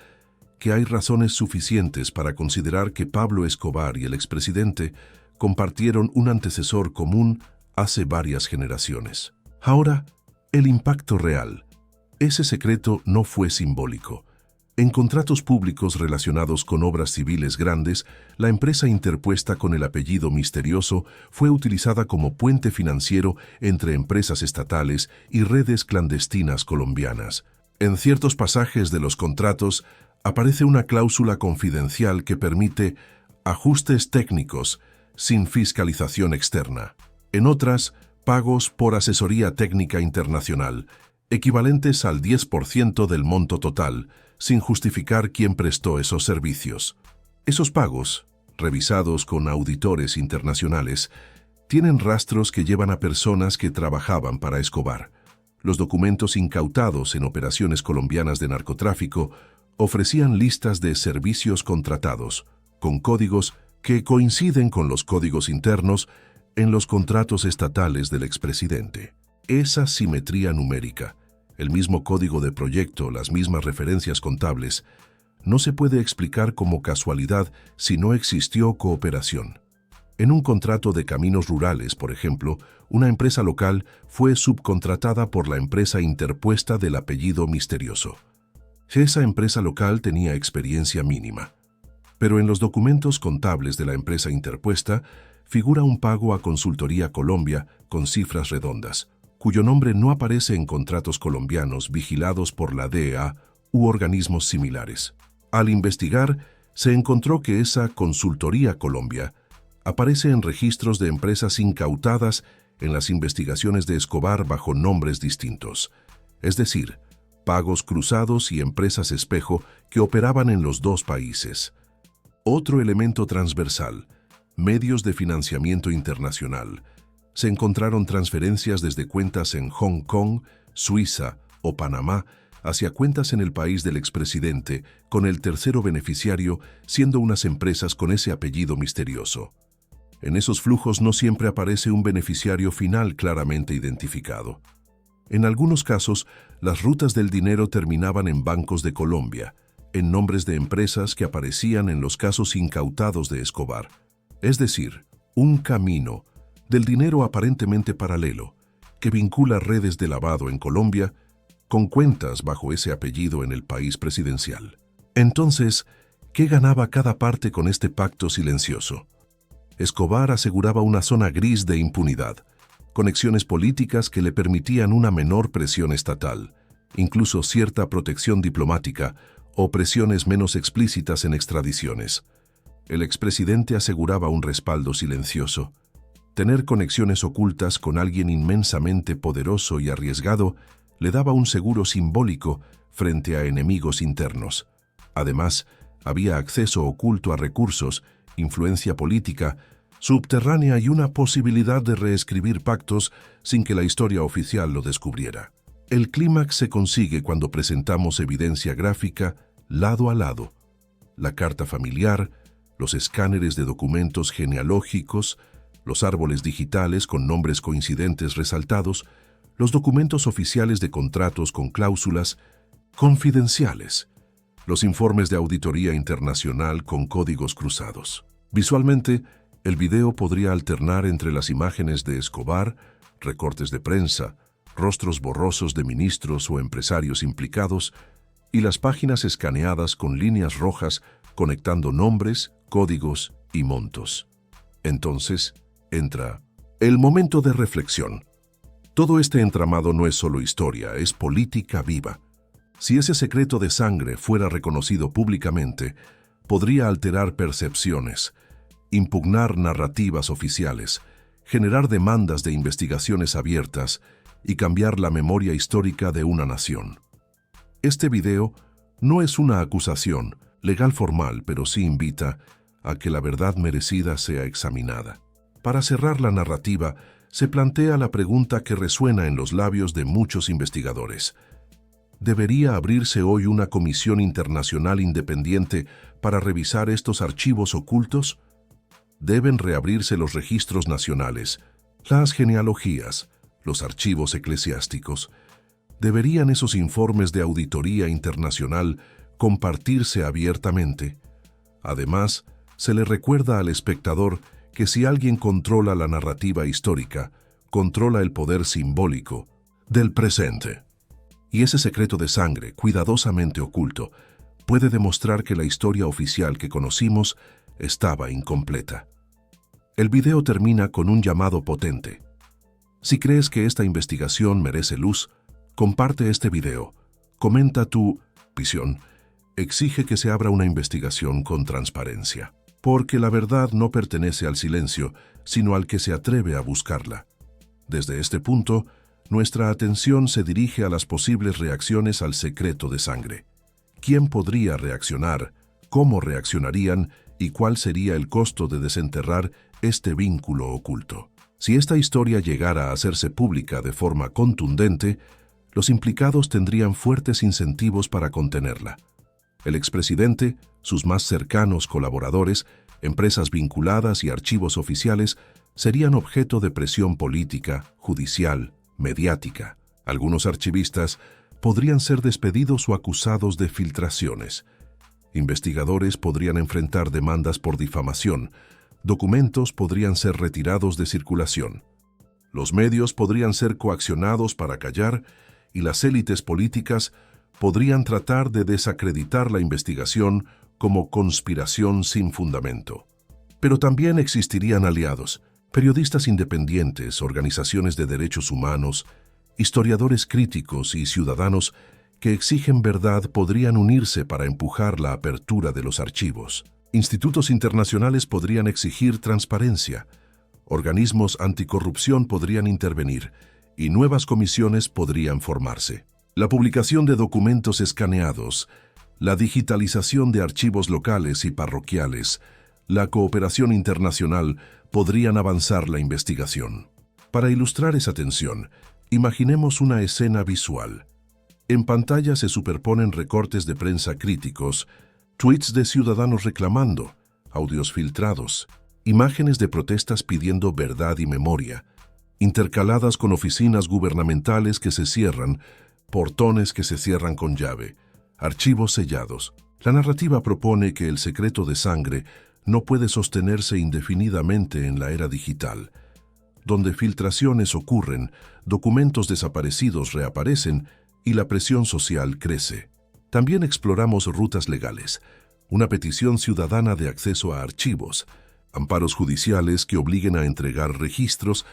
que hay razones suficientes para considerar que Pablo Escobar y el expresidente compartieron un antecesor común hace varias generaciones. Ahora, el impacto real. Ese secreto no fue simbólico. En contratos públicos relacionados con obras civiles grandes, la empresa interpuesta con el apellido misterioso fue utilizada como puente financiero entre empresas estatales y redes clandestinas colombianas. En ciertos pasajes de los contratos aparece una cláusula confidencial que permite ajustes técnicos sin fiscalización externa. En otras, pagos por asesoría técnica internacional, equivalentes al 10% del monto total, sin justificar quién prestó esos servicios. Esos pagos, revisados con auditores internacionales, tienen rastros que llevan a personas que trabajaban para Escobar. Los documentos incautados en operaciones colombianas de narcotráfico ofrecían listas de servicios contratados, con códigos que coinciden con los códigos internos en los contratos estatales del expresidente. Esa simetría numérica, el mismo código de proyecto, las mismas referencias contables, no se puede explicar como casualidad si no existió cooperación. En un contrato de caminos rurales, por ejemplo, una empresa local fue subcontratada por la empresa interpuesta del apellido misterioso. Esa empresa local tenía experiencia mínima. Pero en los documentos contables de la empresa interpuesta figura un pago a Consultoría Colombia con cifras redondas, cuyo nombre no aparece en contratos colombianos vigilados por la DEA u organismos similares. Al investigar, se encontró que esa Consultoría Colombia aparece en registros de empresas incautadas en las investigaciones de Escobar bajo nombres distintos, es decir, pagos cruzados y empresas espejo que operaban en los dos países. Otro elemento transversal, medios de financiamiento internacional. Se encontraron transferencias desde cuentas en Hong Kong, Suiza o Panamá hacia cuentas en el país del expresidente, con el tercero beneficiario siendo unas empresas con ese apellido misterioso. En esos flujos no siempre aparece un beneficiario final claramente identificado. En algunos casos, las rutas del dinero terminaban en bancos de Colombia, en nombres de empresas que aparecían en los casos incautados de Escobar. Es decir, un camino del dinero aparentemente paralelo que vincula redes de lavado en Colombia con cuentas bajo ese apellido en el país presidencial. Entonces, ¿qué ganaba cada parte con este pacto silencioso? Escobar aseguraba una zona gris de impunidad, conexiones políticas que le permitían una menor presión estatal, incluso cierta protección diplomática o presiones menos explícitas en extradiciones. El expresidente aseguraba un respaldo silencioso. Tener conexiones ocultas con alguien inmensamente poderoso y arriesgado le daba un seguro simbólico frente a enemigos internos. Además, había acceso oculto a recursos, influencia política, subterránea y una posibilidad de reescribir pactos sin que la historia oficial lo descubriera. El clímax se consigue cuando presentamos evidencia gráfica lado a lado. La carta familiar, los escáneres de documentos genealógicos, los árboles digitales con nombres coincidentes resaltados, los documentos oficiales de contratos con cláusulas confidenciales, los informes de auditoría internacional con códigos cruzados. Visualmente, el video podría alternar entre las imágenes de Escobar, recortes de prensa, rostros borrosos de ministros o empresarios implicados, y las páginas escaneadas con líneas rojas conectando nombres, códigos y montos. Entonces, entra el momento de reflexión. Todo este entramado no es solo historia, es política viva. Si ese secreto de sangre fuera reconocido públicamente, podría alterar percepciones, impugnar narrativas oficiales, generar demandas de investigaciones abiertas y cambiar la memoria histórica de una nación. Este video no es una acusación legal formal, pero sí invita a que la verdad merecida sea examinada. Para cerrar la narrativa, se plantea la pregunta que resuena en los labios de muchos investigadores. ¿Debería abrirse hoy una comisión internacional independiente para revisar estos archivos ocultos? Deben reabrirse los registros nacionales, las genealogías, los archivos eclesiásticos. ¿Deberían esos informes de auditoría internacional compartirse abiertamente? Además, se le recuerda al espectador que si alguien controla la narrativa histórica, controla el poder simbólico del presente. Y ese secreto de sangre, cuidadosamente oculto, puede demostrar que la historia oficial que conocimos estaba incompleta. El video termina con un llamado potente. Si crees que esta investigación merece luz, comparte este video, comenta tu visión, exige que se abra una investigación con transparencia. porque la verdad no pertenece al silencio, sino al que se atreve a buscarla. Desde este punto, nuestra atención se dirige a las posibles reacciones al secreto de sangre. ¿Quién podría reaccionar? ¿Cómo reaccionarían? ¿Y cuál sería el costo de desenterrar este vínculo oculto? Si esta historia llegara a hacerse pública de forma contundente, los implicados tendrían fuertes incentivos para contenerla. El expresidente, sus más cercanos colaboradores, empresas vinculadas y archivos oficiales serían objeto de presión política, judicial, mediática. Algunos archivistas podrían ser despedidos o acusados de filtraciones. Investigadores podrían enfrentar demandas por difamación. Documentos podrían ser retirados de circulación. Los medios podrían ser coaccionados para callar y las élites políticas podrían tratar de desacreditar la investigación como conspiración sin fundamento. Pero también existirían aliados, periodistas independientes, organizaciones de derechos humanos, historiadores críticos y ciudadanos que exigen verdad podrían unirse para empujar la apertura de los archivos. Institutos internacionales podrían exigir transparencia, organismos anticorrupción podrían intervenir y nuevas comisiones podrían formarse. La publicación de documentos escaneados, la digitalización de archivos locales y parroquiales, la cooperación internacional podrían avanzar la investigación. Para ilustrar esa tensión, imaginemos una escena visual. En pantalla se superponen recortes de prensa críticos, tweets de ciudadanos reclamando, audios filtrados, imágenes de protestas pidiendo verdad y memoria, intercaladas con oficinas gubernamentales que se cierran, portones que se cierran con llave, archivos sellados. La narrativa propone que el secreto de sangre no puede sostenerse indefinidamente en la era digital, donde filtraciones ocurren, documentos desaparecidos reaparecen y la presión social crece. También exploramos rutas legales, una petición ciudadana de acceso a archivos, amparos judiciales que obliguen a entregar registros,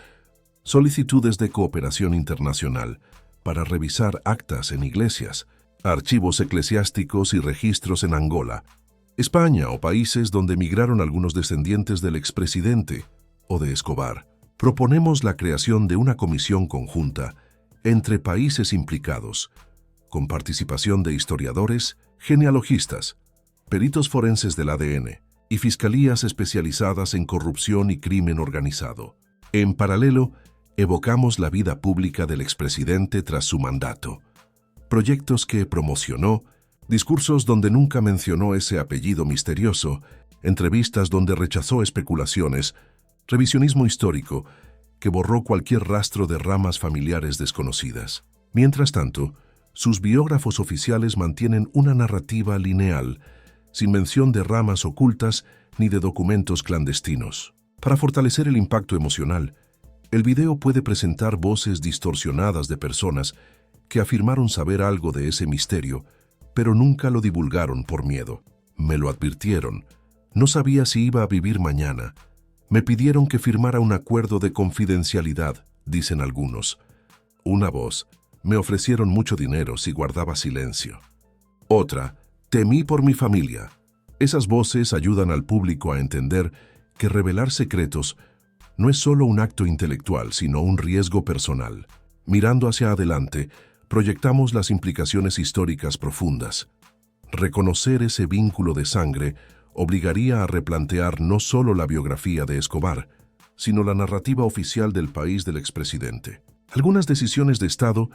solicitudes de cooperación internacional para revisar actas en iglesias, archivos eclesiásticos y registros en Angola, España o países donde migraron algunos descendientes del expresidente o de Escobar. Proponemos la creación de una comisión conjunta entre países implicados, con participación de historiadores, genealogistas, peritos forenses del ADN y fiscalías especializadas en corrupción y crimen organizado. En paralelo, evocamos la vida pública del expresidente tras su mandato, proyectos que promocionó, discursos donde nunca mencionó ese apellido misterioso, entrevistas donde rechazó especulaciones, revisionismo histórico que borró cualquier rastro de ramas familiares desconocidas. Mientras tanto, sus biógrafos oficiales mantienen una narrativa lineal, sin mención de ramas ocultas ni de documentos clandestinos. Para fortalecer el impacto emocional, el video puede presentar voces distorsionadas de personas que afirmaron saber algo de ese misterio, pero nunca lo divulgaron por miedo. Me lo advirtieron. No sabía si iba a vivir mañana. Me pidieron que firmara un acuerdo de confidencialidad, dicen algunos. Una voz. Me ofrecieron mucho dinero si guardaba silencio. Otra. Temí por mi familia. Esas voces ayudan al público a entender que revelar secretos no es solo un acto intelectual, sino un riesgo personal. Mirando hacia adelante, proyectamos las implicaciones históricas profundas. Reconocer ese vínculo de sangre obligaría a replantear no solo la biografía de Escobar, sino la narrativa oficial del país del expresidente. Algunas decisiones de Estado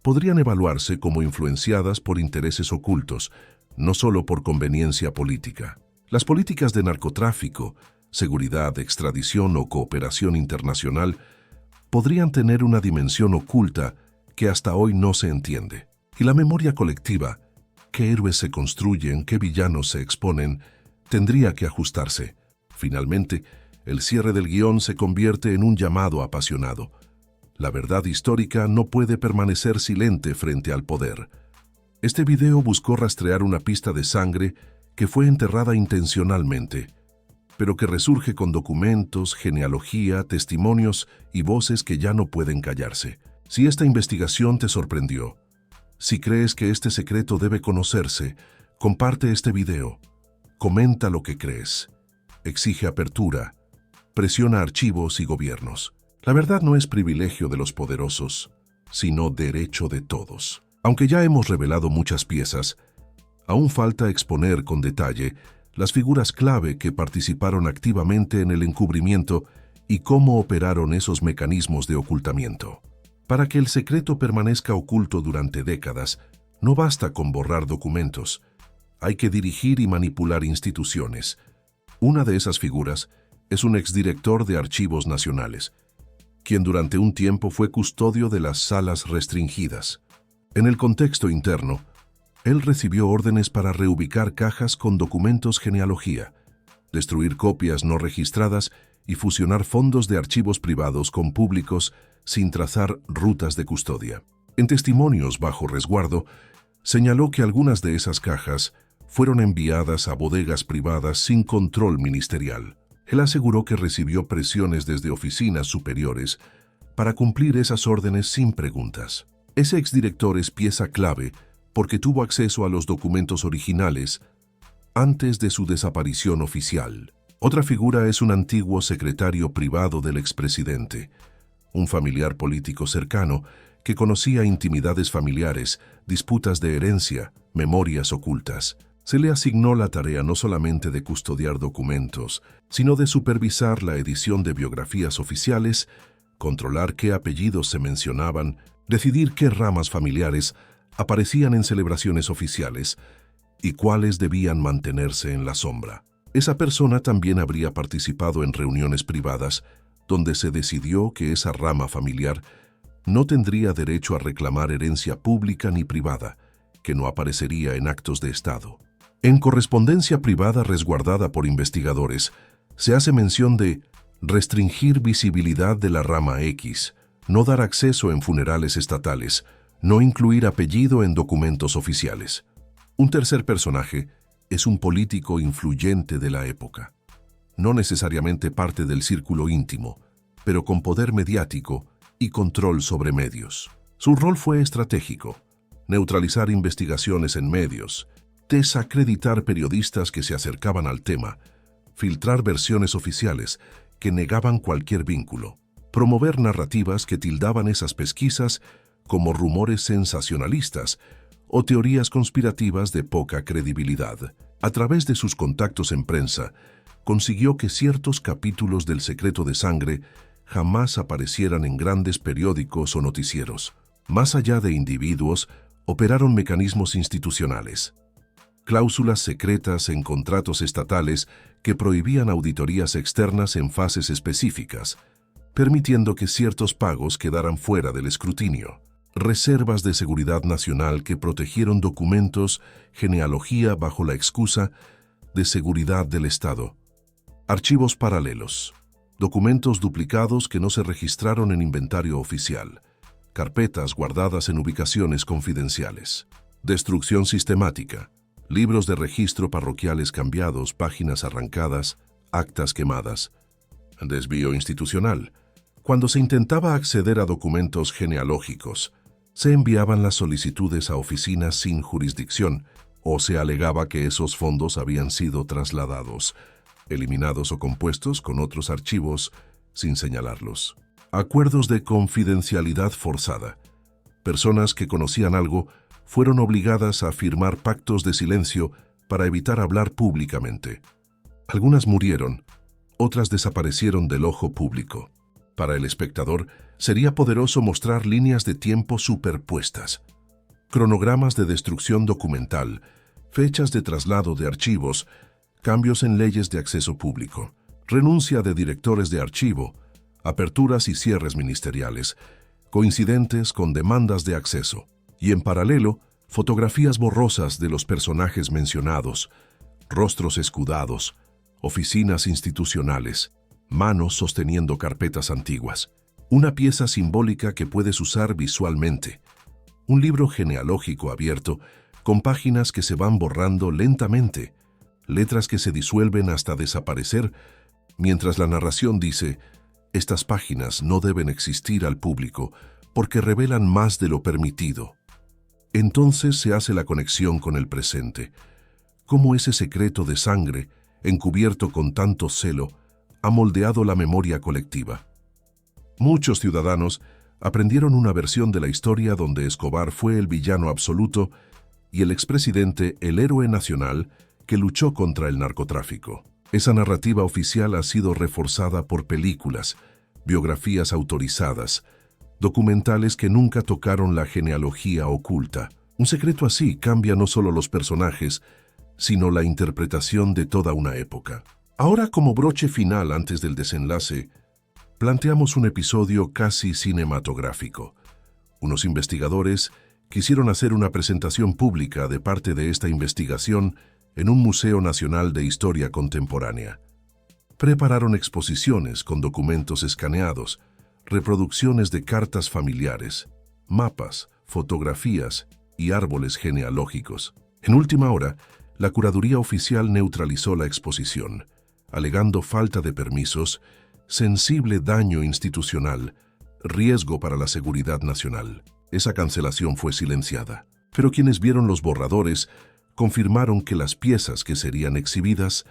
podrían evaluarse como influenciadas por intereses ocultos, no solo por conveniencia política. Las políticas de narcotráfico, seguridad, extradición o cooperación internacional podrían tener una dimensión oculta que hasta hoy no se entiende. Y la memoria colectiva, qué héroes se construyen, qué villanos se exponen, tendría que ajustarse. Finalmente, el cierre del guión se convierte en un llamado apasionado. La verdad histórica no puede permanecer silente frente al poder. Este video buscó rastrear una pista de sangre que fue enterrada intencionalmente, pero que resurge con documentos, genealogía, testimonios y voces que ya no pueden callarse. Si esta investigación te sorprendió, si crees que este secreto debe conocerse, comparte este video, comenta lo que crees exige apertura, presiona archivos y gobiernos. La verdad no es privilegio de los poderosos, sino derecho de todos. Aunque ya hemos revelado muchas piezas, aún falta exponer con detalle las figuras clave que participaron activamente en el encubrimiento y cómo operaron esos mecanismos de ocultamiento. Para que el secreto permanezca oculto durante décadas, no basta con borrar documentos. Hay que dirigir y manipular instituciones. Una de esas figuras es un exdirector de Archivos Nacionales, quien durante un tiempo fue custodio de las salas restringidas. En el contexto interno, él recibió órdenes para reubicar cajas con documentos genealogía, destruir copias no registradas y fusionar fondos de archivos privados con públicos sin trazar rutas de custodia. En testimonios bajo resguardo, señaló que algunas de esas cajas fueron enviadas a bodegas privadas sin control ministerial. Él aseguró que recibió presiones desde oficinas superiores para cumplir esas órdenes sin preguntas. Ese exdirector es pieza clave porque tuvo acceso a los documentos originales antes de su desaparición oficial. Otra figura es un antiguo secretario privado del expresidente, un familiar político cercano que conocía intimidades familiares, disputas de herencia, memorias ocultas. Se le asignó la tarea no solamente de custodiar documentos, sino de supervisar la edición de biografías oficiales, controlar qué apellidos se mencionaban, decidir qué ramas familiares aparecían en celebraciones oficiales y cuáles debían mantenerse en la sombra. Esa persona también habría participado en reuniones privadas donde se decidió que esa rama familiar no tendría derecho a reclamar herencia pública ni privada, que no aparecería en actos de Estado. En correspondencia privada resguardada por investigadores, se hace mención de restringir visibilidad de la rama X, no dar acceso en funerales estatales, no incluir apellido en documentos oficiales. Un tercer personaje es un político influyente de la época. No necesariamente parte del círculo íntimo, pero con poder mediático y control sobre medios. Su rol fue estratégico: neutralizar investigaciones en medios, desacreditar periodistas que se acercaban al tema, filtrar versiones oficiales que negaban cualquier vínculo, promover narrativas que tildaban esas pesquisas como rumores sensacionalistas o teorías conspirativas de poca credibilidad. A través de sus contactos en prensa, consiguió que ciertos capítulos del Secreto de Sangre jamás aparecieran en grandes periódicos o noticieros. Más allá de individuos, operaron mecanismos institucionales. Cláusulas secretas en contratos estatales que prohibían auditorías externas en fases específicas, permitiendo que ciertos pagos quedaran fuera del escrutinio. Reservas de seguridad nacional que protegieron documentos, genealogía bajo la excusa de seguridad del Estado. Archivos paralelos. Documentos duplicados que no se registraron en inventario oficial. Carpetas guardadas en ubicaciones confidenciales. Destrucción sistemática. Libros de registro parroquiales cambiados, páginas arrancadas, actas quemadas. Desvío institucional. Cuando se intentaba acceder a documentos genealógicos, se enviaban las solicitudes a oficinas sin jurisdicción o se alegaba que esos fondos habían sido trasladados, eliminados o compuestos con otros archivos sin señalarlos. Acuerdos de confidencialidad forzada. Personas que conocían algo fueron obligadas a firmar pactos de silencio para evitar hablar públicamente. Algunas murieron, otras desaparecieron del ojo público. Para el espectador, sería poderoso mostrar líneas de tiempo superpuestas, cronogramas de destrucción documental, fechas de traslado de archivos, cambios en leyes de acceso público, renuncia de directores de archivo, aperturas y cierres ministeriales, coincidentes con demandas de acceso, y en paralelo, fotografías borrosas de los personajes mencionados, rostros escudados, oficinas institucionales, manos sosteniendo carpetas antiguas. Una pieza simbólica que puedes usar visualmente. Un libro genealógico abierto, con páginas que se van borrando lentamente, letras que se disuelven hasta desaparecer, mientras la narración dice: estas páginas no deben existir al público porque revelan más de lo permitido. Entonces se hace la conexión con el presente, cómo ese secreto de sangre encubierto con tanto celo, ha moldeado la memoria colectiva. Muchos ciudadanos aprendieron una versión de la historia donde Escobar fue el villano absoluto y el expresidente el héroe nacional que luchó contra el narcotráfico. Esa narrativa oficial ha sido reforzada por películas, biografías autorizadas, documentales que nunca tocaron la genealogía oculta. Un secreto así cambia no solo los personajes, sino la interpretación de toda una época. Ahora, como broche final antes del desenlace, planteamos un episodio casi cinematográfico. Unos investigadores quisieron hacer una presentación pública de parte de esta investigación en un Museo Nacional de Historia Contemporánea. Prepararon exposiciones con documentos escaneados, reproducciones de cartas familiares, mapas, fotografías y árboles genealógicos. En última hora, la curaduría oficial neutralizó la exposición, alegando falta de permisos, sensible daño institucional, riesgo para la seguridad nacional. Esa cancelación fue silenciada. Pero quienes vieron los borradores confirmaron que las piezas que serían exhibidas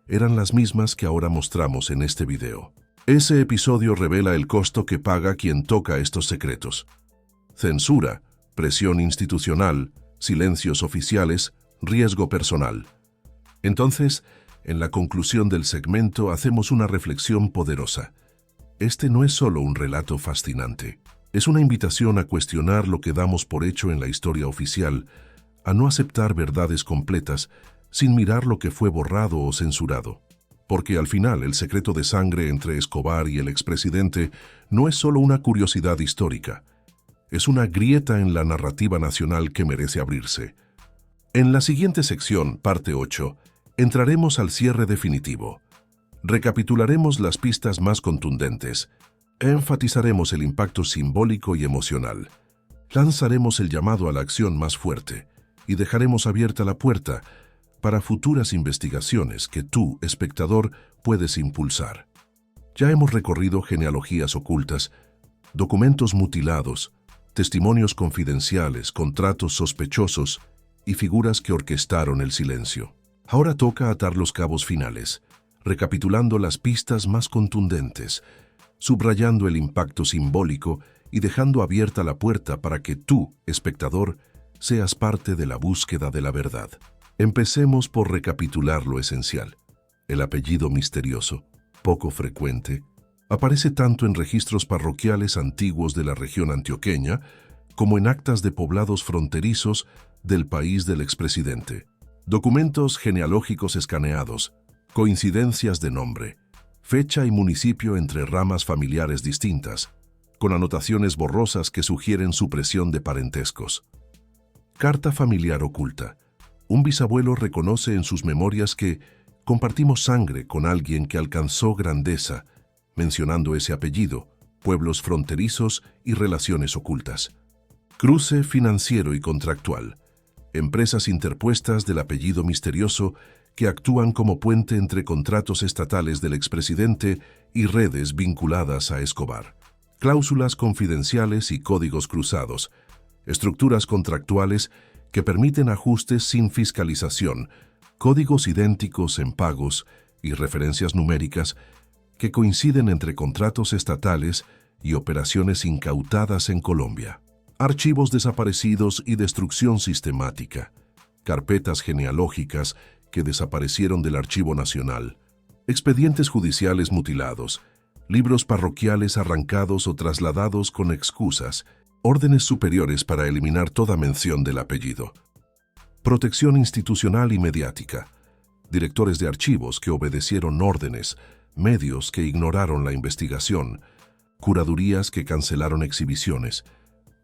eran las mismas que ahora mostramos en este video. Ese episodio revela el costo que paga quien toca estos secretos. Censura, presión institucional, silencios oficiales, riesgo personal. Entonces, en la conclusión del segmento hacemos una reflexión poderosa. Este no es solo un relato fascinante. Es una invitación a cuestionar lo que damos por hecho en la historia oficial, a no aceptar verdades completas sin mirar lo que fue borrado o censurado. Porque al final el secreto de sangre entre Escobar y el expresidente no es solo una curiosidad histórica, es una grieta en la narrativa nacional que merece abrirse. En la siguiente sección, parte 8, entraremos al cierre definitivo. Recapitularemos las pistas más contundentes, enfatizaremos el impacto simbólico y emocional, lanzaremos el llamado a la acción más fuerte y dejaremos abierta la puerta para futuras investigaciones que tú, espectador, puedes impulsar. Ya hemos recorrido genealogías ocultas, documentos mutilados, testimonios confidenciales, contratos sospechosos y figuras que orquestaron el silencio. Ahora toca atar los cabos finales, recapitulando las pistas más contundentes, subrayando el impacto simbólico y dejando abierta la puerta para que tú, espectador, seas parte de la búsqueda de la verdad. Empecemos por recapitular lo esencial. El apellido misterioso, poco frecuente, aparece tanto en registros parroquiales antiguos de la región antioqueña como en actas de poblados fronterizos del país del expresidente. Documentos genealógicos escaneados, coincidencias de nombre, fecha y municipio entre ramas familiares distintas, con anotaciones borrosas que sugieren supresión de parentescos. Carta familiar oculta. Un bisabuelo reconoce en sus memorias que compartimos sangre con alguien que alcanzó grandeza, mencionando ese apellido, pueblos fronterizos y relaciones ocultas. Cruce financiero y contractual. Empresas interpuestas del apellido misterioso que actúan como puente entre contratos estatales del expresidente y redes vinculadas a Escobar. Cláusulas confidenciales y códigos cruzados. Estructuras contractuales que permiten ajustes sin fiscalización, códigos idénticos en pagos y referencias numéricas que coinciden entre contratos estatales y operaciones incautadas en Colombia. Archivos desaparecidos y destrucción sistemática. Carpetas genealógicas que desaparecieron del Archivo Nacional. Expedientes judiciales mutilados. Libros parroquiales arrancados o trasladados con excusas. Órdenes superiores para eliminar toda mención del apellido. Protección institucional y mediática. Directores de archivos que obedecieron órdenes, medios que ignoraron la investigación, curadurías que cancelaron exhibiciones,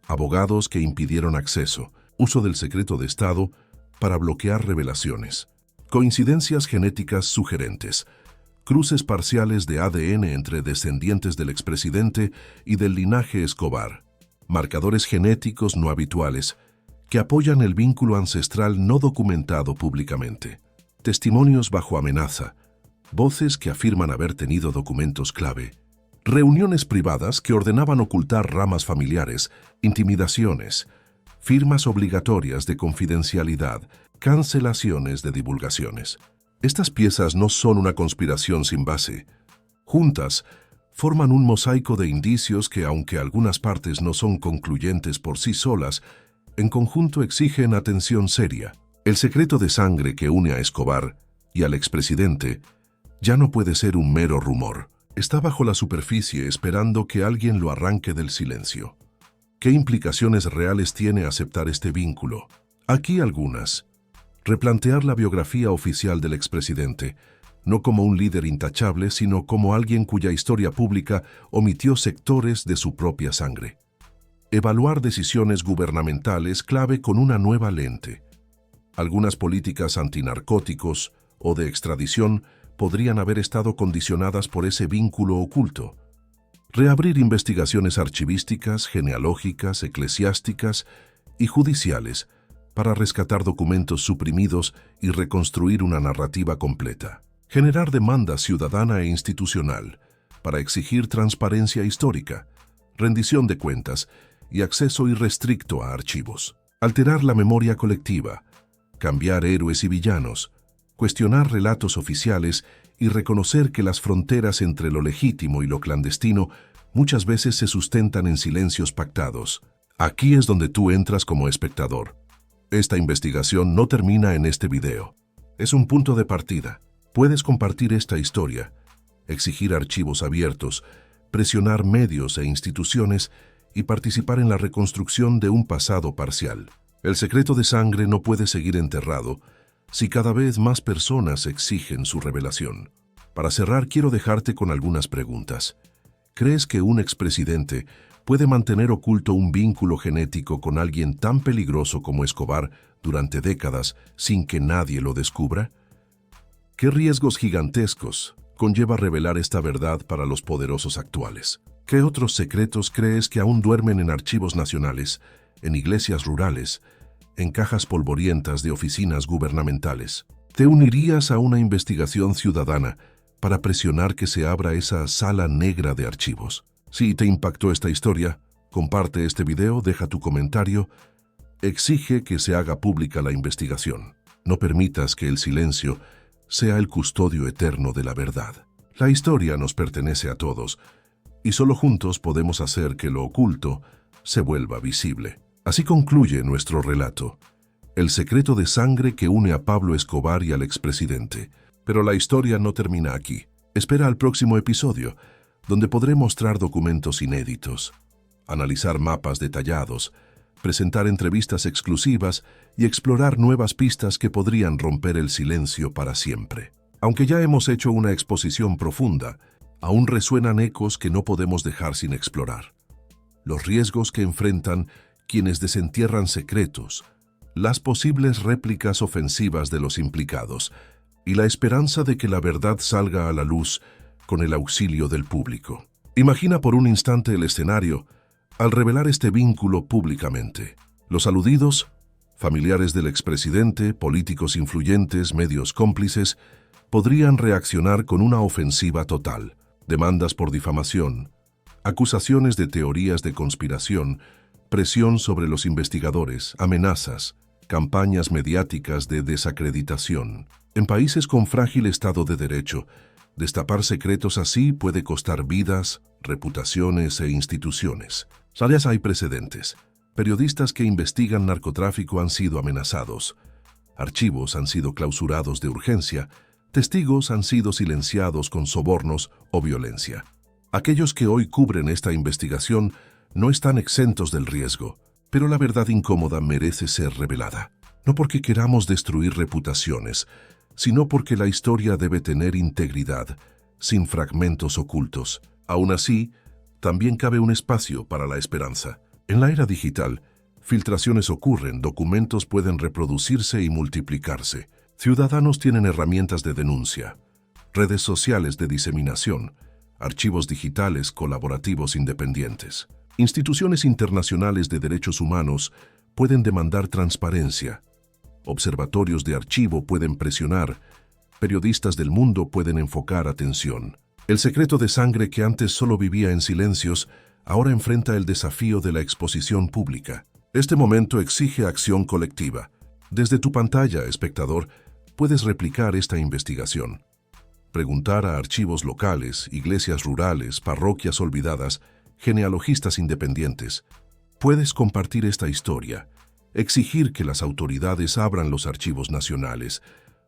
abogados que impidieron acceso, uso del secreto de Estado para bloquear revelaciones. Coincidencias genéticas sugerentes. Cruces parciales de ADN entre descendientes del expresidente y del linaje Escobar. Marcadores genéticos no habituales que apoyan el vínculo ancestral no documentado públicamente. Testimonios bajo amenaza. Voces que afirman haber tenido documentos clave. Reuniones privadas que ordenaban ocultar ramas familiares, intimidaciones, firmas obligatorias de confidencialidad, cancelaciones de divulgaciones. Estas piezas no son una conspiración sin base. Juntas, forman un mosaico de indicios que, aunque algunas partes no son concluyentes por sí solas, en conjunto exigen atención seria. El secreto de sangre que une a Escobar y al expresidente ya no puede ser un mero rumor. Está bajo la superficie esperando que alguien lo arranque del silencio. ¿Qué implicaciones reales tiene aceptar este vínculo? Aquí algunas. Replantear la biografía oficial del expresidente, no como un líder intachable, sino como alguien cuya historia pública omitió sectores de su propia sangre. Evaluar decisiones gubernamentales clave con una nueva lente. Algunas políticas antinarcóticos o de extradición podrían haber estado condicionadas por ese vínculo oculto. Reabrir investigaciones archivísticas, genealógicas, eclesiásticas y judiciales para rescatar documentos suprimidos y reconstruir una narrativa completa. Generar demanda ciudadana e institucional para exigir transparencia histórica, rendición de cuentas y acceso irrestricto a archivos. Alterar la memoria colectiva, cambiar héroes y villanos, cuestionar relatos oficiales y reconocer que las fronteras entre lo legítimo y lo clandestino muchas veces se sustentan en silencios pactados. Aquí es donde tú entras como espectador. Esta investigación no termina en este video. Es un punto de partida. Puedes compartir esta historia, exigir archivos abiertos, presionar medios e instituciones y participar en la reconstrucción de un pasado parcial. El secreto de sangre no puede seguir enterrado si cada vez más personas exigen su revelación. Para cerrar, quiero dejarte con algunas preguntas. ¿Crees que un expresidente puede mantener oculto un vínculo genético con alguien tan peligroso como Escobar durante décadas sin que nadie lo descubra? ¿Qué riesgos gigantescos conlleva revelar esta verdad para los poderosos actuales? ¿Qué otros secretos crees que aún duermen en archivos nacionales, en iglesias rurales, en cajas polvorientas de oficinas gubernamentales? ¿Te unirías a una investigación ciudadana para presionar que se abra esa sala negra de archivos? Si te impactó esta historia, comparte este video, deja tu comentario, exige que se haga pública la investigación. No permitas que el silencio sea el custodio eterno de la verdad. La historia nos pertenece a todos, y solo juntos podemos hacer que lo oculto se vuelva visible. Así concluye nuestro relato, el secreto de sangre que une a Pablo Escobar y al expresidente. Pero la historia no termina aquí. Espera al próximo episodio, donde podré mostrar documentos inéditos, analizar mapas detallados, presentar entrevistas exclusivas y explorar nuevas pistas que podrían romper el silencio para siempre. Aunque ya hemos hecho una exposición profunda, aún resuenan ecos que no podemos dejar sin explorar. Los riesgos que enfrentan quienes desentierran secretos, las posibles réplicas ofensivas de los implicados y la esperanza de que la verdad salga a la luz con el auxilio del público. Imagina por un instante el escenario al revelar este vínculo públicamente. Los aludidos, familiares del expresidente, políticos influyentes, medios cómplices, podrían reaccionar con una ofensiva total. Demandas por difamación, acusaciones de teorías de conspiración, presión sobre los investigadores, amenazas, campañas mediáticas de desacreditación. En países con frágil Estado de Derecho, destapar secretos así puede costar vidas, reputaciones e instituciones. ¿Sabes? Hay precedentes. Periodistas que investigan narcotráfico han sido amenazados. Archivos han sido clausurados de urgencia. Testigos han sido silenciados con sobornos o violencia. Aquellos que hoy cubren esta investigación no están exentos del riesgo, pero la verdad incómoda merece ser revelada. No porque queramos destruir reputaciones, sino porque la historia debe tener integridad, sin fragmentos ocultos. Aún así, también cabe un espacio para la esperanza. En la era digital, filtraciones ocurren, documentos pueden reproducirse y multiplicarse. Ciudadanos tienen herramientas de denuncia, redes sociales de diseminación, archivos digitales colaborativos independientes. Instituciones internacionales de derechos humanos pueden demandar transparencia. Observatorios de archivo pueden presionar. Periodistas del mundo pueden enfocar atención. El secreto de sangre que antes solo vivía en silencios, ahora enfrenta el desafío de la exposición pública. Este momento exige acción colectiva. Desde tu pantalla, espectador, puedes replicar esta investigación. Preguntar a archivos locales, iglesias rurales, parroquias olvidadas, genealogistas independientes. Puedes compartir esta historia, exigir que las autoridades abran los archivos nacionales,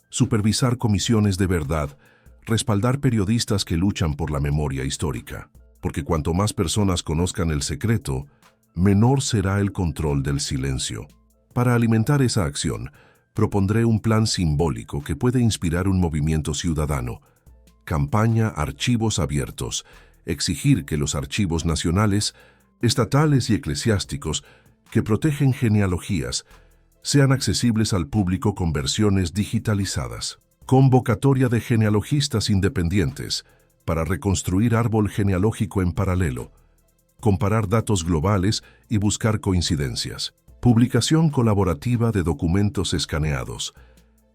supervisar comisiones de verdad, respaldar periodistas que luchan por la memoria histórica. Porque cuanto más personas conozcan el secreto, menor será el control del silencio. Para alimentar esa acción, propondré un plan simbólico que puede inspirar un movimiento ciudadano. Campaña Archivos Abiertos. Exigir que los archivos nacionales, estatales y eclesiásticos que protegen genealogías sean accesibles al público con versiones digitalizadas. Convocatoria de genealogistas independientes para reconstruir árbol genealógico en paralelo, comparar datos globales y buscar coincidencias. Publicación colaborativa de documentos escaneados,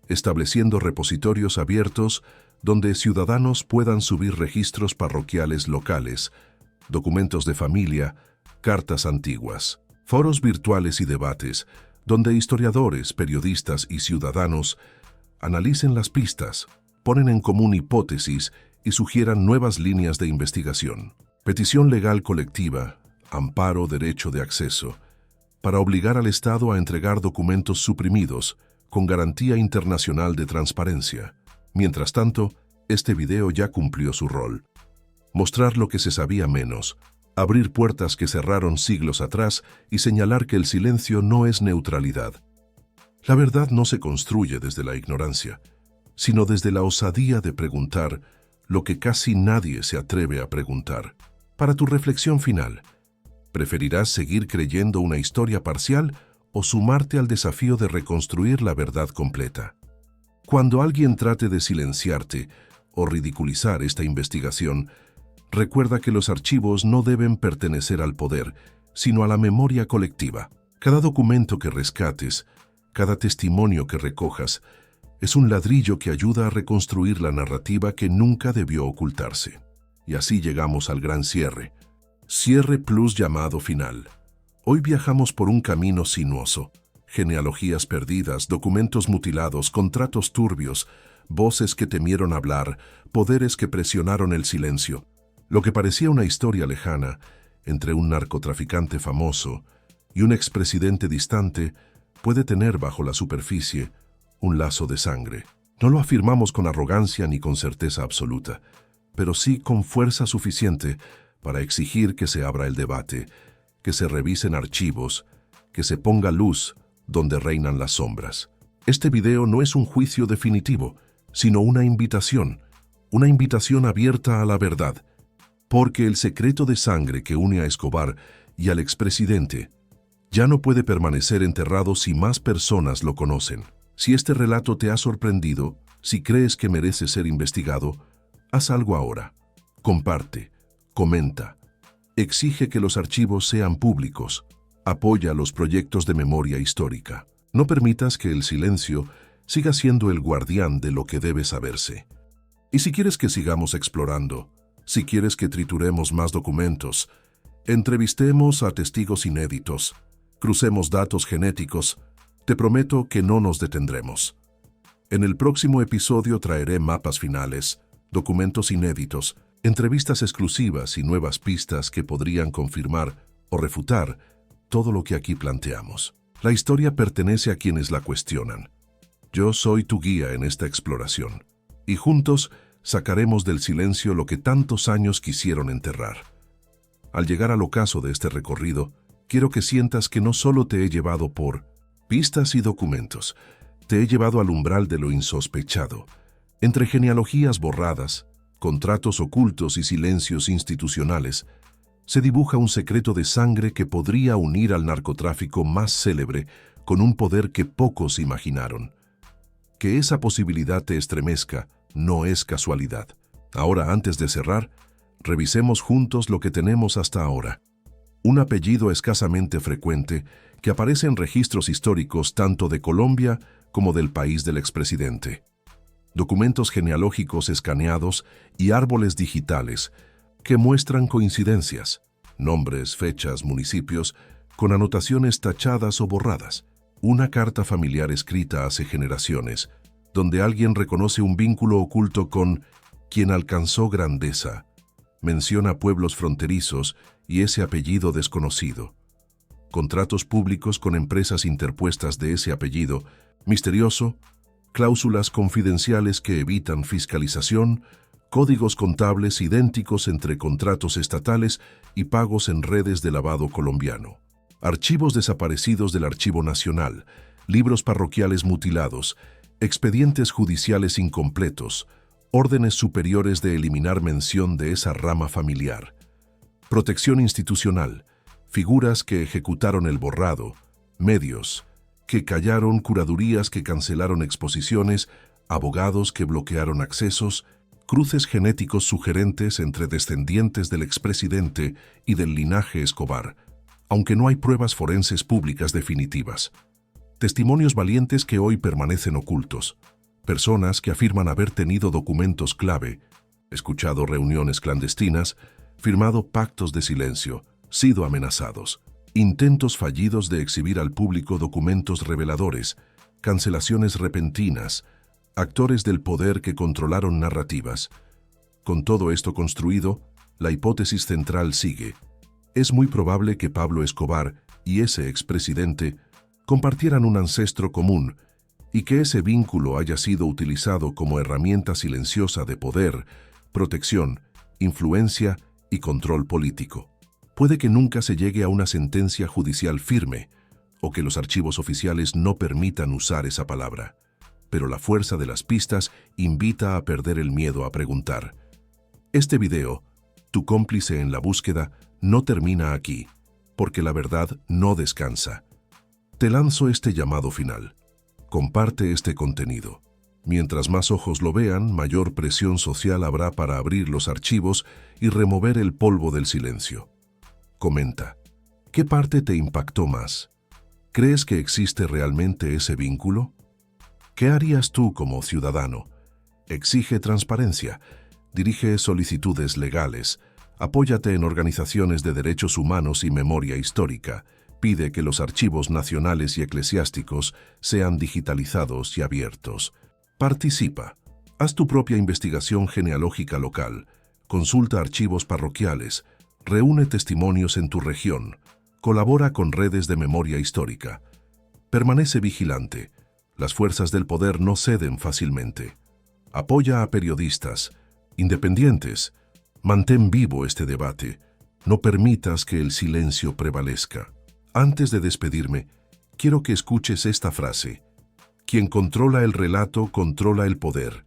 estableciendo repositorios abiertos donde ciudadanos puedan subir registros parroquiales locales, documentos de familia, cartas antiguas. Foros virtuales y debates, donde historiadores, periodistas y ciudadanos analicen las pistas, ponen en común hipótesis y sugieran nuevas líneas de investigación. Petición legal colectiva, amparo derecho de acceso, para obligar al Estado a entregar documentos suprimidos con garantía internacional de transparencia. Mientras tanto, este video ya cumplió su rol. Mostrar lo que se sabía menos, abrir puertas que cerraron siglos atrás y señalar que el silencio no es neutralidad. La verdad no se construye desde la ignorancia, sino desde la osadía de preguntar lo que casi nadie se atreve a preguntar. Para tu reflexión final, ¿preferirás seguir creyendo una historia parcial o sumarte al desafío de reconstruir la verdad completa? Cuando alguien trate de silenciarte o ridiculizar esta investigación, recuerda que los archivos no deben pertenecer al poder, sino a la memoria colectiva. Cada documento que rescates, cada testimonio que recojas, es un ladrillo que ayuda a reconstruir la narrativa que nunca debió ocultarse. Y así llegamos al gran cierre. Cierre plus llamado final. Hoy viajamos por un camino sinuoso. Genealogías perdidas, documentos mutilados, contratos turbios, voces que temieron hablar, poderes que presionaron el silencio. Lo que parecía una historia lejana, entre un narcotraficante famoso y un expresidente distante, puede tener bajo la superficie un lazo de sangre. No lo afirmamos con arrogancia ni con certeza absoluta, pero sí con fuerza suficiente para exigir que se abra el debate, que se revisen archivos, que se ponga luz donde reinan las sombras. Este video no es un juicio definitivo, sino una invitación abierta a la verdad, porque el secreto de sangre que une a Escobar y al expresidente ya no puede permanecer enterrado si más personas lo conocen. Si este relato te ha sorprendido, si crees que merece ser investigado, haz algo ahora. Comparte, comenta, exige que los archivos sean públicos, apoya los proyectos de memoria histórica. No permitas que el silencio siga siendo el guardián de lo que debe saberse. Y si quieres que sigamos explorando, si quieres que trituremos más documentos, entrevistemos a testigos inéditos, crucemos datos genéticos, te prometo que no nos detendremos. En el próximo episodio traeré mapas finales, documentos inéditos, entrevistas exclusivas y nuevas pistas que podrían confirmar o refutar todo lo que aquí planteamos. La historia pertenece a quienes la cuestionan. Yo soy tu guía en esta exploración, y juntos sacaremos del silencio lo que tantos años quisieron enterrar. Al llegar al ocaso de este recorrido, quiero que sientas que no solo te he llevado por pistas y documentos, te he llevado al umbral de lo insospechado. Entre genealogías borradas, contratos ocultos y silencios institucionales, se dibuja un secreto de sangre que podría unir al narcotráfico más célebre con un poder que pocos imaginaron. Que esa posibilidad te estremezca no es casualidad. Ahora, antes de cerrar, revisemos juntos lo que tenemos hasta ahora. Un apellido escasamente frecuente que aparece en registros históricos tanto de Colombia como del país del expresidente. Documentos genealógicos escaneados y árboles digitales que muestran coincidencias, nombres, fechas, municipios, con anotaciones tachadas o borradas. Una carta familiar escrita hace generaciones, donde alguien reconoce un vínculo oculto con quien alcanzó grandeza, menciona pueblos fronterizos y ese apellido desconocido. Contratos públicos con empresas interpuestas de ese apellido misterioso, cláusulas confidenciales que evitan fiscalización, códigos contables idénticos entre contratos estatales y pagos en redes de lavado colombiano. Archivos desaparecidos del Archivo Nacional, libros parroquiales mutilados, expedientes judiciales incompletos, órdenes superiores de eliminar mención de esa rama familiar. Protección institucional, figuras que ejecutaron el borrado, medios que callaron, curadurías que cancelaron exposiciones, abogados que bloquearon accesos, cruces genéticos sugerentes entre descendientes del expresidente y del linaje Escobar, aunque no hay pruebas forenses públicas definitivas. Testimonios valientes que hoy permanecen ocultos. Personas que afirman haber tenido documentos clave, escuchado reuniones clandestinas, firmado pactos de silencio, sido amenazados. Intentos fallidos de exhibir al público documentos reveladores, cancelaciones repentinas, actores del poder que controlaron narrativas. Con todo esto construido, la hipótesis central sigue. Es muy probable que Pablo Escobar y ese expresidente compartieran un ancestro común y que ese vínculo haya sido utilizado como herramienta silenciosa de poder, protección, influencia y control político. Puede que nunca se llegue a una sentencia judicial firme o que los archivos oficiales no permitan usar esa palabra, pero la fuerza de las pistas invita a perder el miedo a preguntar. Este video, tu cómplice en la búsqueda, no termina aquí, porque la verdad no descansa. Te lanzo este llamado final. Comparte este contenido. Mientras más ojos lo vean, mayor presión social habrá para abrir los archivos y remover el polvo del silencio. Comenta. ¿Qué parte te impactó más? ¿Crees que existe realmente ese vínculo? ¿Qué harías tú como ciudadano? Exige transparencia, dirige solicitudes legales, apóyate en organizaciones de derechos humanos y memoria histórica, pide que los archivos nacionales y eclesiásticos sean digitalizados y abiertos. Participa. Haz tu propia investigación genealógica local, consulta archivos parroquiales, reúne testimonios en tu región, colabora con redes de memoria histórica. Permanece vigilante. Las fuerzas del poder no ceden fácilmente. Apoya a periodistas, independientes. Mantén vivo este debate. No permitas que el silencio prevalezca. Antes de despedirme, quiero que escuches esta frase. Quien controla el relato, controla el poder.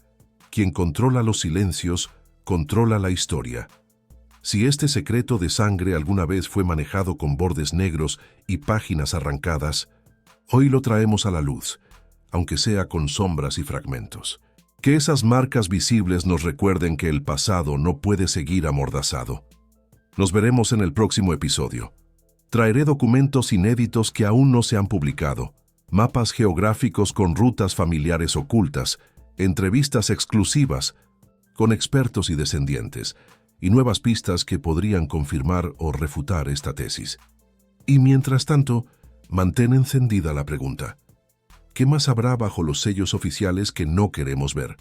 Quien controla los silencios, controla la historia. Si este secreto de sangre alguna vez fue manejado con bordes negros y páginas arrancadas, hoy lo traemos a la luz, aunque sea con sombras y fragmentos. Que esas marcas visibles nos recuerden que el pasado no puede seguir amordazado. Nos veremos en el próximo episodio. Traeré documentos inéditos que aún no se han publicado, mapas geográficos con rutas familiares ocultas, entrevistas exclusivas con expertos y descendientes, y nuevas pistas que podrían confirmar o refutar esta tesis. Y mientras tanto, mantén encendida la pregunta. ¿Qué más habrá bajo los sellos oficiales que no queremos ver?